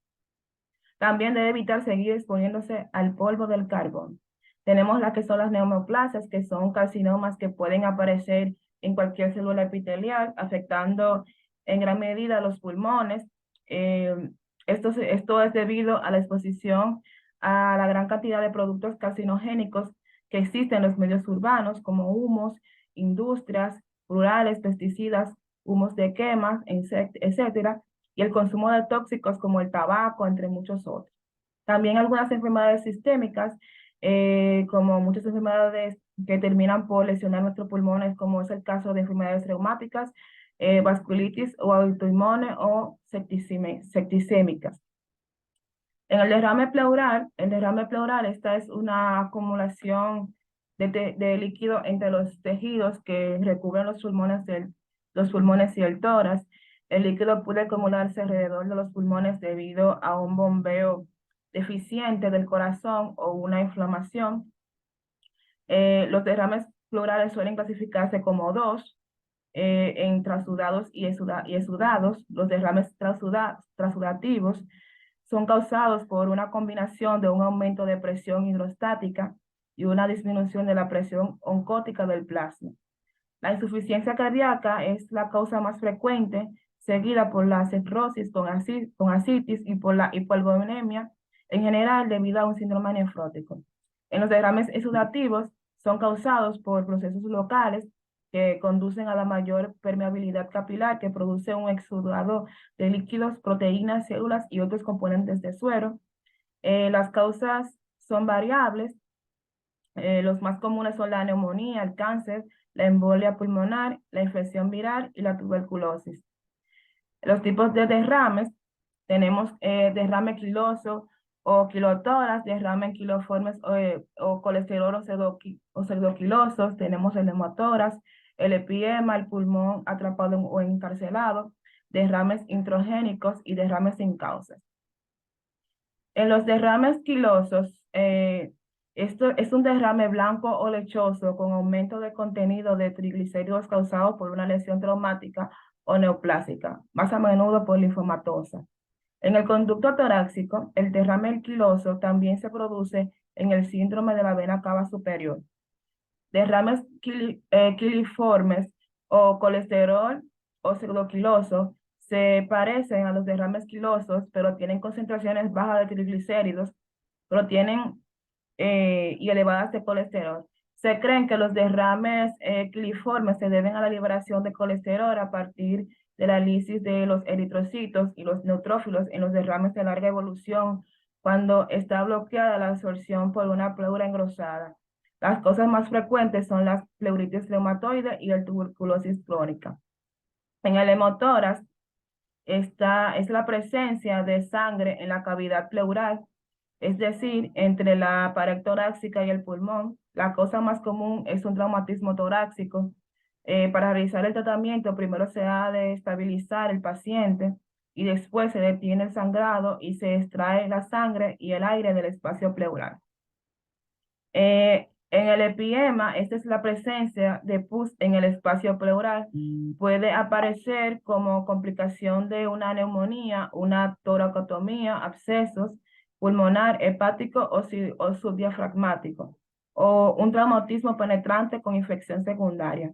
También debe evitar seguir exponiéndose al polvo del carbón. Tenemos las que son las neoplasias, que son carcinomas que pueden aparecer en cualquier célula epitelial, afectando en gran medida los pulmones. Esto es debido a la exposición a la gran cantidad de productos carcinogénicos que existen en los medios urbanos, como humos, industrias, rurales, pesticidas, humos de quemas, etcétera, y el consumo de tóxicos como el tabaco, entre muchos otros. También algunas enfermedades sistémicas, como muchas enfermedades que terminan por lesionar nuestros pulmones, como es el caso de enfermedades reumáticas, vasculitis o autoinmune o septicémicas. En el derrame pleural, esta es una acumulación de líquido entre los tejidos que recubren los pulmones y el tórax. El líquido puede acumularse alrededor de los pulmones debido a un bombeo deficiente del corazón o una inflamación. Los derrames pleurales suelen clasificarse como dos, en trasudados y exudados. Los derrames trasudativos son causados por una combinación de un aumento de presión hidrostática y una disminución de la presión oncótica del plasma. La insuficiencia cardíaca es la causa más frecuente, seguida por la cirrosis con ascitis y por la hipoalbuminemia, en general debido a un síndrome nefrótico. En los derrames exudativos son causados por procesos locales que conducen a la mayor permeabilidad capilar, que produce un exudado de líquidos, proteínas, células y otros componentes de suero. Las causas son variables. Los más comunes son la neumonía, el cáncer, la embolia pulmonar, la infección viral y la tuberculosis. Los tipos de derrames: tenemos derrame quiloso o quilotórax, derrame quiloformes o colesterol o pseudoquilosos. Tenemos el hemotórax, el epiema, el pulmón atrapado o encarcelado, derrames introgénicos y derrames sin causas. En los derrames quilosos, esto es un derrame blanco o lechoso con aumento de contenido de triglicéridos causado por una lesión traumática o neoplásica, más a menudo por linfomatosa. En el conducto torácico, el derrame quiloso también se produce en el síndrome de la vena cava superior. Derrames quiliformes o colesterol o pseudoquiloso se parecen a los derrames quilosos, pero tienen concentraciones bajas de triglicéridos, pero tienen y elevadas de colesterol. Se creen que los derrames quiliformes se deben a la liberación de colesterol a partir de la lisis de los eritrocitos y los neutrófilos en los derrames de larga evolución, cuando está bloqueada la absorción por una pleura engrosada. Las causas más frecuentes son la pleuritis reumatoide y la tuberculosis crónica. En el hemotórax es la presencia de sangre en la cavidad pleural, es decir, entre la pared torácica y el pulmón. La causa más común es un traumatismo torácico. Para realizar el tratamiento, primero se ha de estabilizar el paciente y después se detiene el sangrado y se extrae la sangre y el aire del espacio pleural. En el epiema, esta es la presencia de pus en el espacio pleural. Puede aparecer como complicación de una neumonía, una toracotomía, abscesos pulmonar, hepático o subdiafragmático, o un traumatismo penetrante con infección secundaria.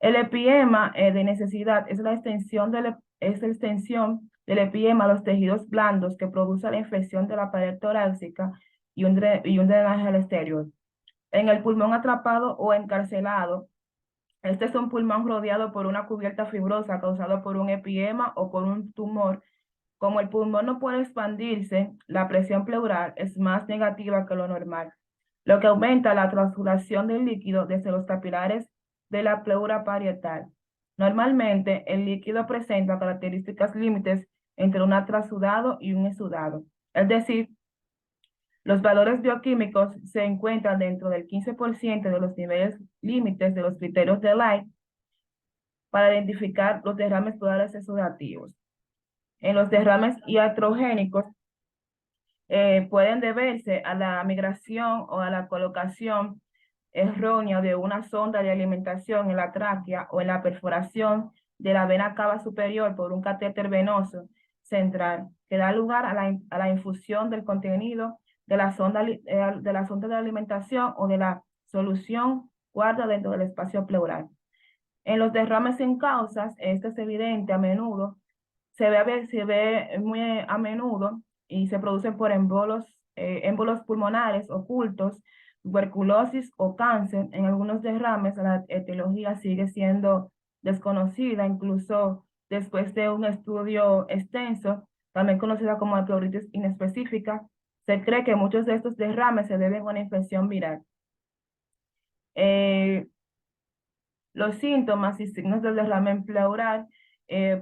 El epiema de necesidad es la extensión del epiema a los tejidos blandos que produce la infección de la pared torácica y un drenaje al exterior. En el pulmón atrapado o encarcelado, este es un pulmón rodeado por una cubierta fibrosa causada por un epiema o por un tumor. Como el pulmón no puede expandirse, la presión pleural es más negativa que lo normal, lo que aumenta la transsudación del líquido desde los capilares de la pleura parietal. Normalmente, el líquido presenta características límites entre un trasudado y un exudado. Es decir, Los valores bioquímicos se encuentran dentro del 15% de los niveles límites de los criterios de Light para identificar los derrames pleurales exudativos. En los derrames iatrogénicos pueden deberse a la migración o a la colocación errónea de una sonda de alimentación en la tráquea o en la perforación de la vena cava superior por un catéter venoso central, que da lugar a la infusión del contenido de la sonda de alimentación o de la solución guarda dentro del espacio pleural. En los derrames sin causas, esto es evidente a menudo, se ve muy a menudo y se producen por émbolos pulmonares ocultos, tuberculosis o cáncer. En algunos derrames la etiología sigue siendo desconocida, incluso después de un estudio extenso, también conocida como pleuritis inespecífica. Se cree que muchos de estos derrames se deben a una infección viral. Los síntomas y signos del derrame pleural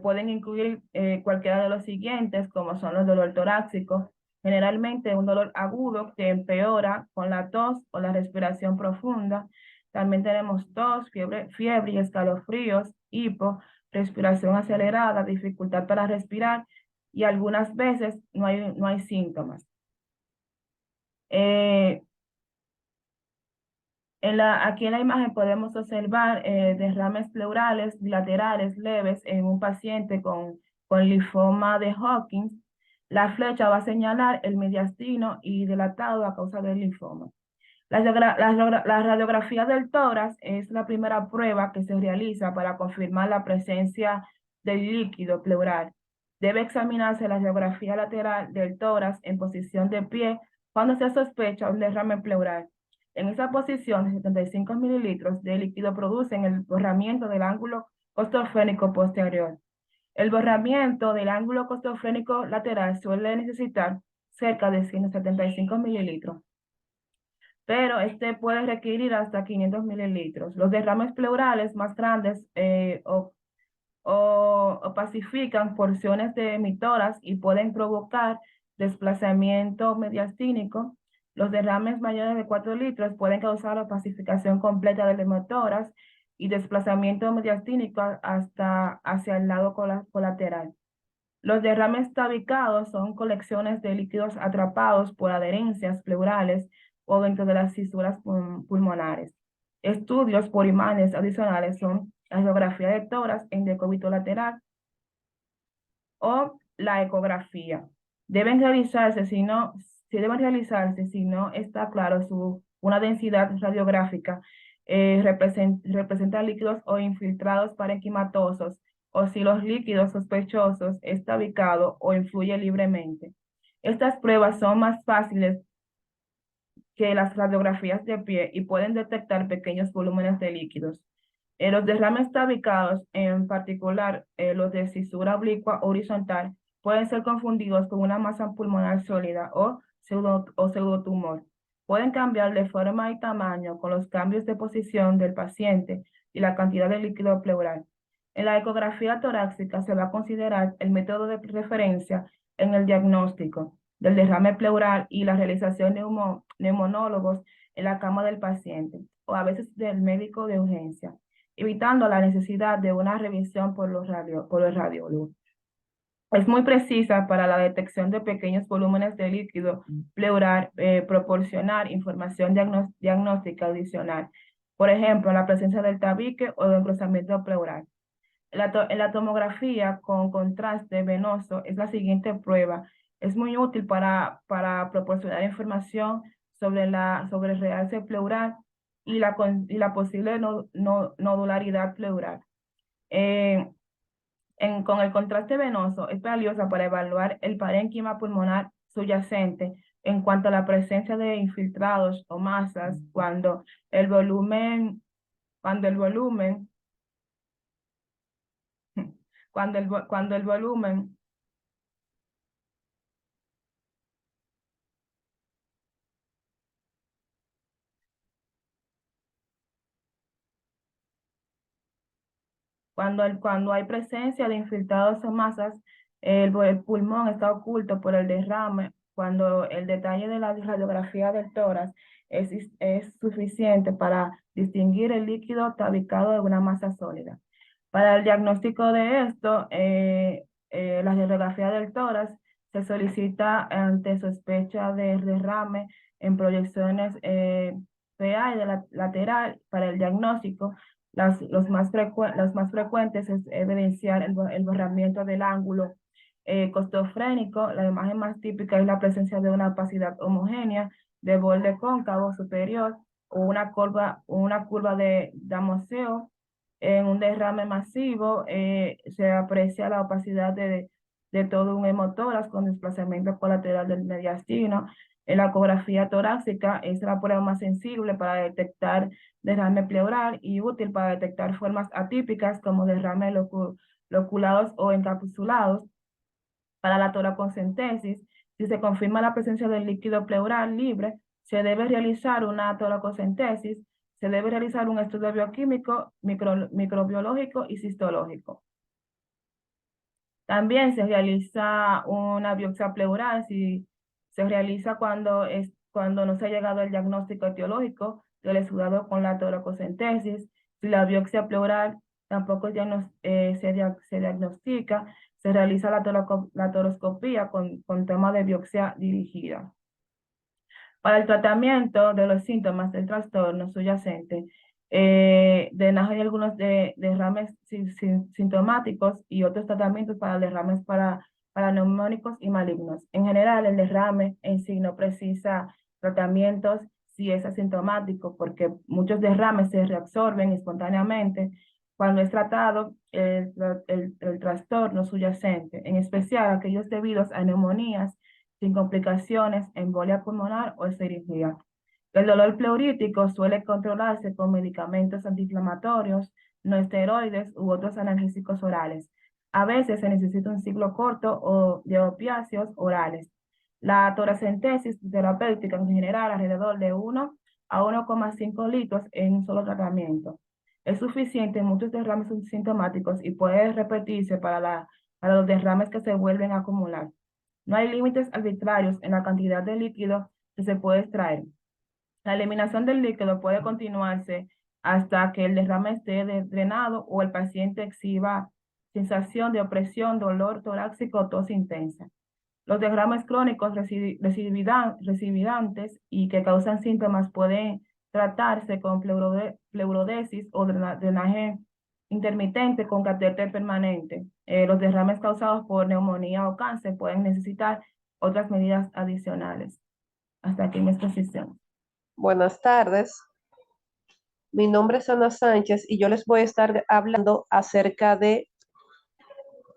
pueden incluir cualquiera de los siguientes, como son los dolor torácico, generalmente un dolor agudo que empeora con la tos o la respiración profunda. También tenemos tos, fiebre y escalofríos, hipo, respiración acelerada, dificultad para respirar y algunas veces no hay síntomas. Aquí en la imagen podemos observar derrames pleurales bilaterales leves en un paciente con linfoma de Hodgkin. La flecha va a señalar el mediastino y dilatado a causa del linfoma. La radiografía del tórax es la primera prueba que se realiza para confirmar la presencia del líquido pleural. Debe examinarse la radiografía lateral del tórax en posición de pie cuando se sospecha un derrame pleural. En esa posición, 75 mililitros de líquido producen el borramiento del ángulo costofrénico posterior. El borramiento del ángulo costofrénico lateral suele necesitar cerca de 175 mililitros, pero este puede requerir hasta 500 mililitros. Los derrames pleurales más grandes pacifican porciones de mitoras y pueden provocar desplazamiento mediastínico. Los derrames mayores de 4 litros pueden causar la pacificación completa del hematoras y desplazamiento mediastínico hasta hacia el lado colateral. Los derrames tabicados son colecciones de líquidos atrapados por adherencias pleurales o dentro de las fisuras pulmonares. Estudios por imanes adicionales son la radiografía de tórax en decúbito lateral o la ecografía. Deben realizarse si no está claro una densidad radiográfica representa líquidos o infiltrados parenquimatosos o si los líquidos sospechosos está ubicado o influye libremente. Estas pruebas son más fáciles que las radiografías de pie y pueden detectar pequeños volúmenes de líquidos. Los derrames tabicados, en particular los de cisura oblicua horizontal, pueden ser confundidos con una masa pulmonar sólida o pseudotumor. Pueden cambiar de forma y tamaño con los cambios de posición del paciente y la cantidad de líquido pleural. En la ecografía torácica se va a considerar el método de referencia en el diagnóstico del derrame pleural y la realización de neumonólogos en la cama del paciente o a veces del médico de urgencia, evitando la necesidad de una revisión por el radiólogo. Es muy precisa para la detección de pequeños volúmenes de líquido pleural, proporcionar información diagnóstica adicional. Por ejemplo, la presencia del tabique o del engrosamiento pleural. En la tomografía con contraste venoso es la siguiente prueba. Es muy útil para proporcionar información sobre el realce pleural y la posible nodularidad pleural. Con el contraste venoso es valiosa para evaluar el parénquima pulmonar subyacente en cuanto a la presencia de infiltrados o masas cuando el volumen cuando el volumen cuando hay presencia de infiltrados o masas, el pulmón está oculto por el derrame cuando el detalle de la radiografía del tórax es suficiente para distinguir el líquido tabicado de una masa sólida. Para el diagnóstico de esto, la radiografía del tórax se solicita ante sospecha de derrame en proyecciones PA y de la lateral. Para el diagnóstico, los más frecuentes es evidenciar el borramiento del ángulo costofrénico. La imagen más típica es la presencia de una opacidad homogénea de borde cóncavo superior o una curva de Damoseo. En un derrame masivo se aprecia la opacidad de todo un hemotórax con desplazamiento colateral del mediastino. En la ecografía torácica es la prueba más sensible para detectar derrame pleural y útil para detectar formas atípicas como derrame loculados o encapsulados. Para la toracocentesis, si se confirma la presencia del líquido pleural libre, se debe realizar una toracocentesis, se debe realizar un estudio bioquímico, microbiológico y cistológico. También se realiza una biopsia pleural si se realiza cuando no se ha llegado al diagnóstico etiológico del exudado con la toracocentesis. Si la biopsia pleural tampoco se diagnostica, se realiza la toroscopía con tema de biopsia dirigida. Para el tratamiento de los síntomas del trastorno subyacente, drenaje de algunos derrames sintomáticos y otros tratamientos para derrames para neumónicos y malignos. En general, el derrame en sí no precisa tratamientos si es asintomático, porque muchos derrames se reabsorben espontáneamente cuando es tratado el trastorno subyacente, en especial aquellos debidos a neumonías sin complicaciones, embolia pulmonar o cirugía. El dolor pleurítico suele controlarse con medicamentos antiinflamatorios, no esteroides u otros analgésicos orales. A veces se necesita un ciclo corto o de opiáceos orales. La toracentesis terapéutica en general alrededor de 1 a 1,5 litros en un solo tratamiento. Es suficiente en muchos derrames sintomáticos y puede repetirse para los derrames que se vuelven a acumular. No hay límites arbitrarios en la cantidad de líquido que se puede extraer. La eliminación del líquido puede continuarse hasta que el derrame esté drenado o el paciente exhiba sensación de opresión, dolor torácico o tos intensa. Los derrames crónicos recidivantes y que causan síntomas pueden tratarse con pleurodesis o drenaje intermitente con catéter permanente. Los derrames causados por neumonía o cáncer pueden necesitar otras medidas adicionales. Hasta aquí mi exposición. Buenas tardes. Mi nombre es Ana Sánchez y yo les voy a estar hablando acerca de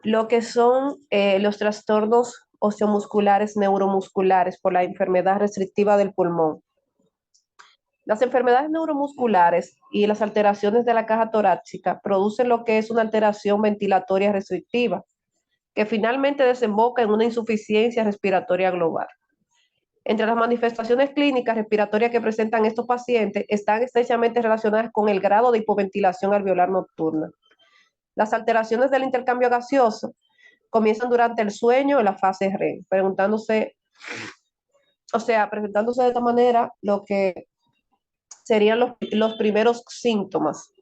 lo que son los trastornos osteomusculares neuromusculares por la enfermedad restrictiva del pulmón. Las enfermedades neuromusculares y las alteraciones de la caja torácica producen lo que es una alteración ventilatoria restrictiva, que finalmente desemboca en una insuficiencia respiratoria global. Entre las manifestaciones clínicas respiratorias que presentan estos pacientes están estrechamente relacionadas con el grado de hipoventilación alveolar nocturna. Las alteraciones del intercambio gaseoso comienzan durante el sueño en la fase REM, presentándose de esta manera lo que serían los primeros síntomas.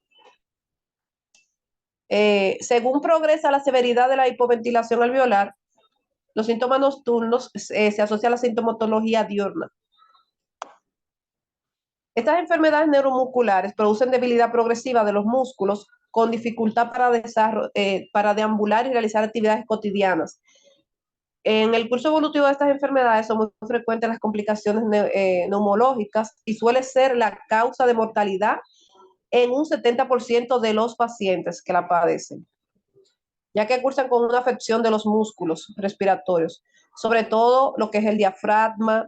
Según progresa la severidad de la hipoventilación alveolar, los síntomas nocturnos se asocian a la sintomatología diurna. Estas enfermedades neuromusculares producen debilidad progresiva de los músculos con dificultad para deambular y realizar actividades cotidianas. En el curso evolutivo de estas enfermedades son muy frecuentes las complicaciones neumológicas y suele ser la causa de mortalidad en un 70% de los pacientes que la padecen, ya que cursan con una afección de los músculos respiratorios, sobre todo lo que es el diafragma,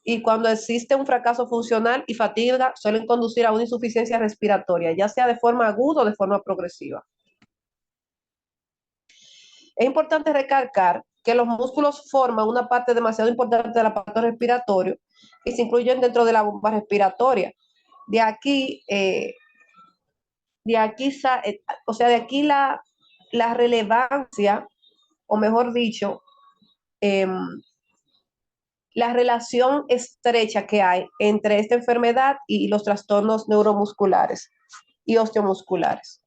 y cuando existe un fracaso funcional y fatiga, suelen conducir a una insuficiencia respiratoria, ya sea de forma aguda o de forma progresiva. Es importante recalcar que los músculos forman una parte demasiado importante del aparato respiratorio y se incluyen dentro de la bomba respiratoria. De aquí la relevancia, o mejor dicho, la relación estrecha que hay entre esta enfermedad y los trastornos neuromusculares y osteomusculares.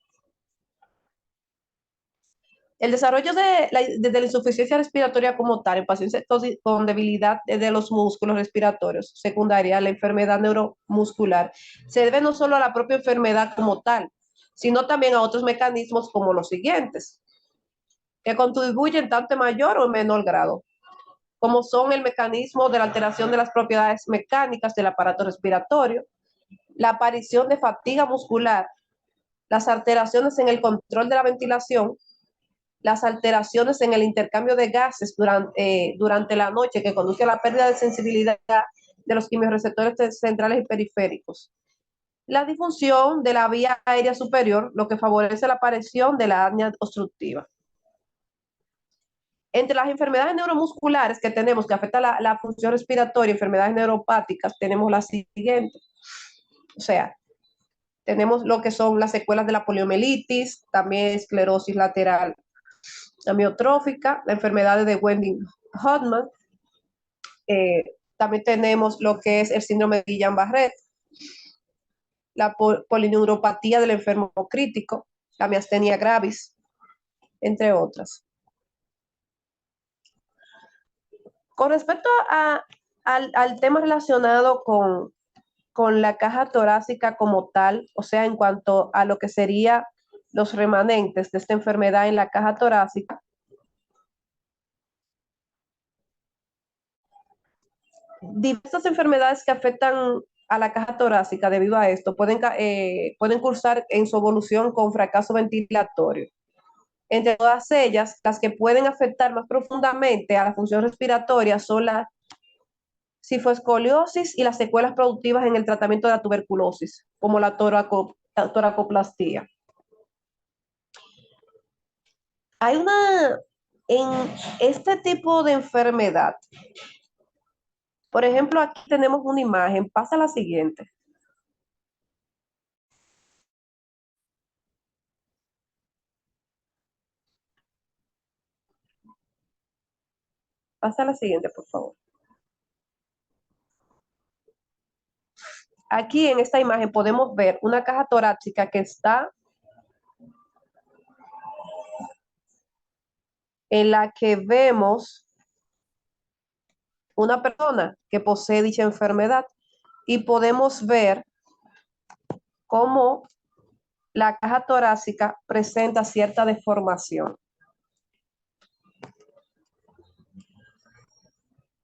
El desarrollo de la insuficiencia respiratoria como tal en pacientes con debilidad de los músculos respiratorios secundaria a la enfermedad neuromuscular se debe no solo a la propia enfermedad como tal, sino también a otros mecanismos como los siguientes, que contribuyen tanto en mayor o en menor grado, como son el mecanismo de la alteración de las propiedades mecánicas del aparato respiratorio, la aparición de fatiga muscular, las alteraciones en el control de la ventilación, las alteraciones en el intercambio de gases durante la noche que conduce a la pérdida de sensibilidad de los quimiorreceptores centrales y periféricos. La disfunción de la vía aérea superior, lo que favorece la aparición de la apnea obstructiva. Entre las enfermedades neuromusculares que tenemos que afectan la función respiratoria, enfermedades neuropáticas, tenemos las siguientes. O sea, tenemos lo que son las secuelas de la poliomielitis, también esclerosis lateral amiotrófica, la enfermedad de Wendling-Hodgman. También tenemos lo que es el síndrome de Guillain-Barré, la polineuropatía del enfermo crítico, la miastenia gravis, entre otras. Con respecto al tema relacionado con la caja torácica como tal, o sea, en cuanto a lo que sería los remanentes de esta enfermedad en la caja torácica, diversas enfermedades que afectan a la caja torácica debido a esto pueden cursar en su evolución con fracaso ventilatorio. Entre todas ellas, las que pueden afectar más profundamente a la función respiratoria son la cifoescoliosis y las secuelas productivas en el tratamiento de la tuberculosis, como la toracoplastía. En este tipo de enfermedad, por ejemplo, aquí tenemos una imagen, pasa la siguiente. Pasa la siguiente, por favor. Aquí en esta imagen podemos ver una caja torácica que está en la que vemos una persona que posee dicha enfermedad y podemos ver cómo la caja torácica presenta cierta deformación,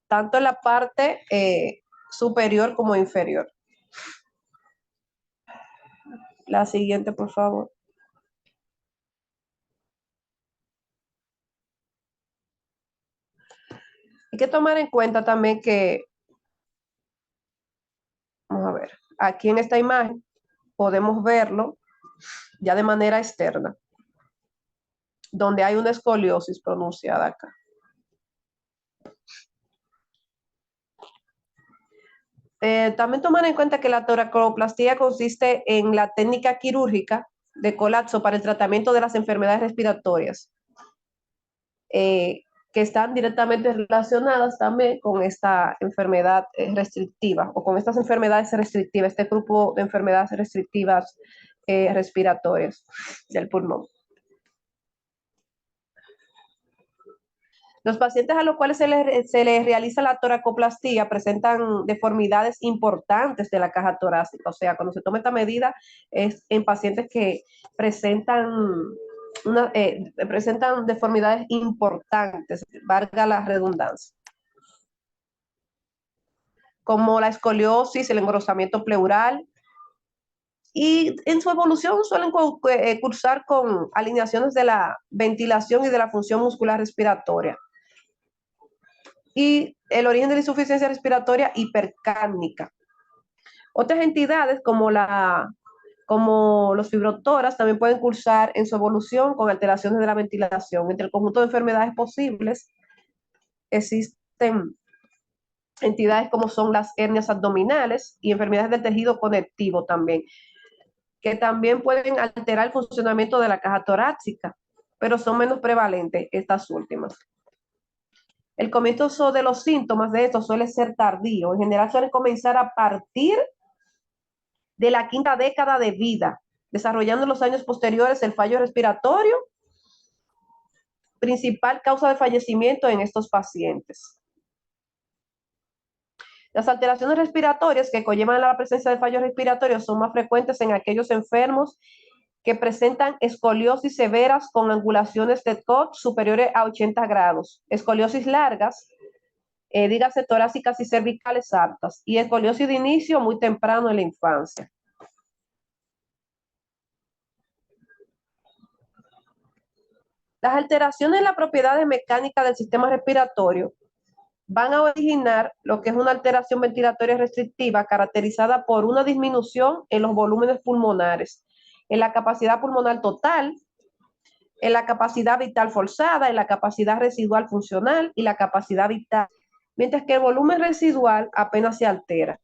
tanto en la parte superior como inferior. La siguiente, por favor. Hay que tomar en cuenta también que, vamos a ver, aquí en esta imagen podemos verlo ya de manera externa, donde hay una escoliosis pronunciada acá. También tomar en cuenta que la toracoplastía consiste en la técnica quirúrgica de colapso para el tratamiento de las enfermedades respiratorias, que están directamente relacionadas también con esta enfermedad restrictiva o con estas enfermedades restrictivas, este grupo de enfermedades restrictivas respiratorias del pulmón. Los pacientes a los cuales se les realiza la toracoplastía presentan deformidades importantes de la caja torácica. O sea, cuando se toma esta medida es en pacientes que presentan deformidades importantes, valga la redundancia, como la escoliosis, el engrosamiento pleural, y en su evolución suelen cursar con alineaciones de la ventilación y de la función muscular respiratoria. Y el origen de la insuficiencia respiratoria hipercárnica. Otras entidades como los fibrotoras también pueden cursar en su evolución con alteraciones de la ventilación. Entre el conjunto de enfermedades posibles existen entidades como son las hernias abdominales y enfermedades del tejido conectivo también, que también pueden alterar el funcionamiento de la caja torácica, pero son menos prevalentes estas últimas. El comienzo de los síntomas de esto suele ser tardío. En general suelen comenzar a partir de la quinta década de vida, desarrollando en los años posteriores el fallo respiratorio, principal causa de fallecimiento en estos pacientes. Las alteraciones respiratorias que conllevan a la presencia de fallos respiratorios son más frecuentes en aquellos enfermos que presentan escoliosis severas con angulaciones de Koch superiores a 80 grados, escoliosis largas, dígase torácicas y cervicales altas, y escoliosis de inicio muy temprano en la infancia. Las alteraciones en las propiedades mecánicas del sistema respiratorio van a originar lo que es una alteración ventilatoria restrictiva caracterizada por una disminución en los volúmenes pulmonares, en la capacidad pulmonar total, en la capacidad vital forzada, en la capacidad residual funcional y la capacidad vital, mientras que el volumen residual apenas se altera.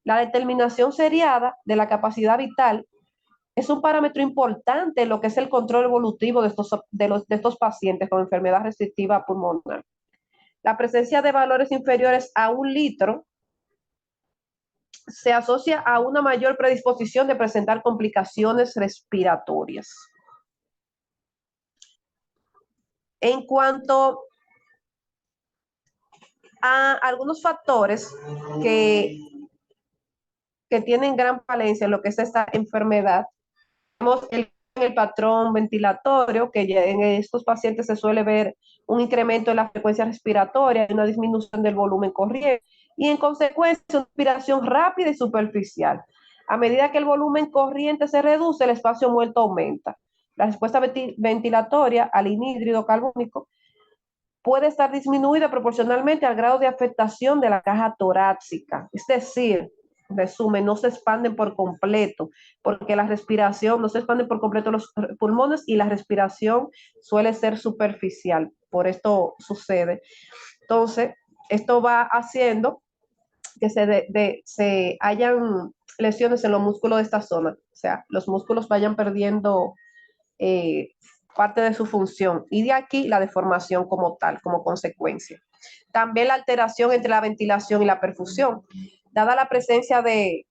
La determinación seriada de la capacidad vital es un parámetro importante en lo que es el control evolutivo de estos pacientes con enfermedad restrictiva pulmonar. La presencia de valores inferiores a 1 litro se asocia a una mayor predisposición de presentar complicaciones respiratorias. En cuanto a algunos factores que tienen gran valencia en lo que es esta enfermedad, tenemos el patrón ventilatorio, que ya en estos pacientes se suele ver un incremento en la frecuencia respiratoria y una disminución del volumen corriente, y en consecuencia una respiración rápida y superficial. A medida que el volumen corriente se reduce, el espacio muerto aumenta. La respuesta ventilatoria al anhídrido carbónico puede estar disminuida proporcionalmente al grado de afectación de la caja torácica. Es decir, resumen, no se expanden por completo, porque la respiración, no se expanden por completo los pulmones y la respiración suele ser superficial. Por esto sucede. Entonces, esto va haciendo que se hayan lesiones en los músculos de esta zona. O sea, los músculos vayan perdiendo parte de su función, y de aquí la deformación como tal, como consecuencia. También la alteración entre la ventilación y la perfusión, dada la presencia de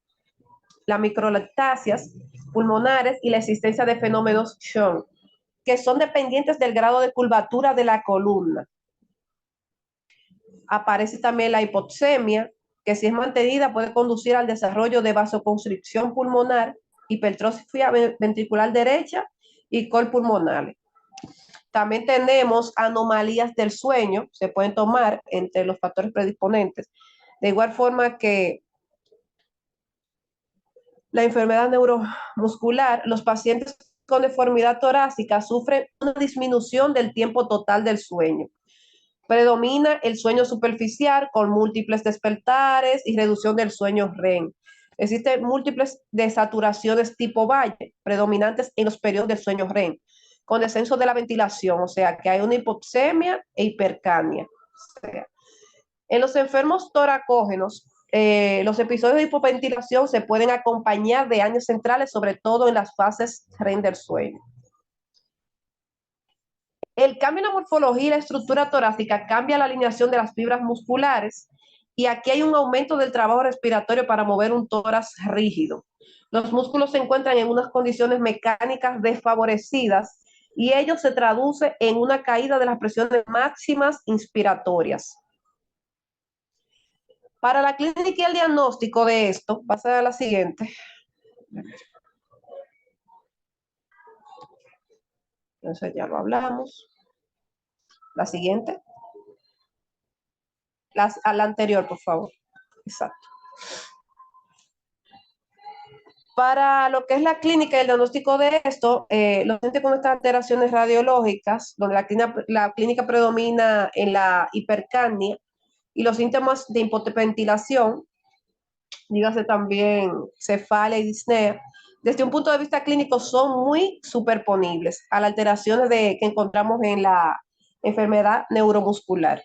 las microlactasias pulmonares y la existencia de fenómenos Schumm, que son dependientes del grado de curvatura de la columna. Aparece también la hipoxemia, que si es mantenida puede conducir al desarrollo de vasoconstricción pulmonar, hipertrofia ventricular derecha y col pulmonar. También tenemos anomalías del sueño, se pueden tomar entre los factores predisponentes. De igual forma que la enfermedad neuromuscular, los pacientes con deformidad torácica sufren una disminución del tiempo total del sueño. Predomina el sueño superficial con múltiples despertares y reducción del sueño REM. Existen múltiples desaturaciones tipo valle, predominantes en los periodos del sueño REM, con descenso de la ventilación, o sea, que hay una hipoxemia e hipercapnia. O sea, en los enfermos toracógenos, los episodios de hipoventilación se pueden acompañar de años centrales, sobre todo en las fases REM del sueño. El cambio en la morfología y la estructura torácica cambia la alineación de las fibras musculares, y aquí hay un aumento del trabajo respiratorio para mover un tórax rígido. Los músculos se encuentran en unas condiciones mecánicas desfavorecidas, y ello se traduce en una caída de las presiones máximas inspiratorias. Para la clínica y el diagnóstico de esto, va a ser la siguiente. Entonces ya lo hablamos. La siguiente. A la anterior, por favor. Exacto. Para lo que es la clínica y el diagnóstico de esto, los pacientes con estas alteraciones radiológicas, donde la clínica predomina en la hipercapnia y los síntomas de hipoventilación, dígase también cefalea y disnea, desde un punto de vista clínico son muy superponibles a las alteraciones que encontramos en la enfermedad neuromuscular,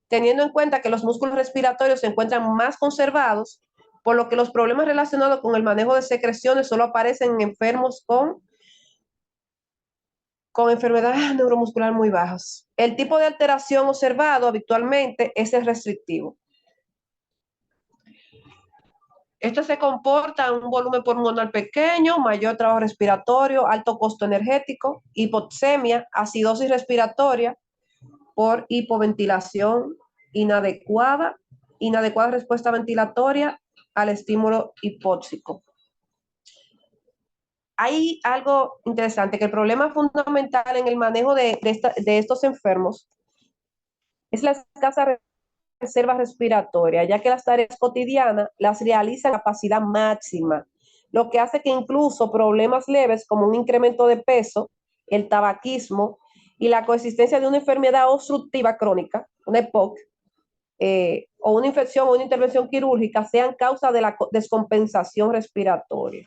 teniendo en cuenta que los músculos respiratorios se encuentran más conservados, por lo que los problemas relacionados con el manejo de secreciones solo aparecen en enfermos con con enfermedades neuromusculares muy bajas. El tipo de alteración observado habitualmente es el restrictivo. Esto se comporta en un volumen pulmonar pequeño, mayor trabajo respiratorio, alto costo energético, hipoxemia, acidosis respiratoria por hipoventilación inadecuada respuesta ventilatoria al estímulo hipóxico. Hay algo interesante, que el problema fundamental en el manejo de estos enfermos es la escasa reserva respiratoria, ya que las tareas cotidianas las realizan a capacidad máxima, lo que hace que incluso problemas leves como un incremento de peso, el tabaquismo y la coexistencia de una enfermedad obstructiva crónica, una EPOC, o una infección o una intervención quirúrgica sean causa de la descompensación respiratoria.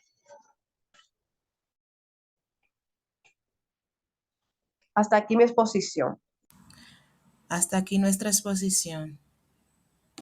Hasta aquí mi exposición. Hasta aquí nuestra exposición.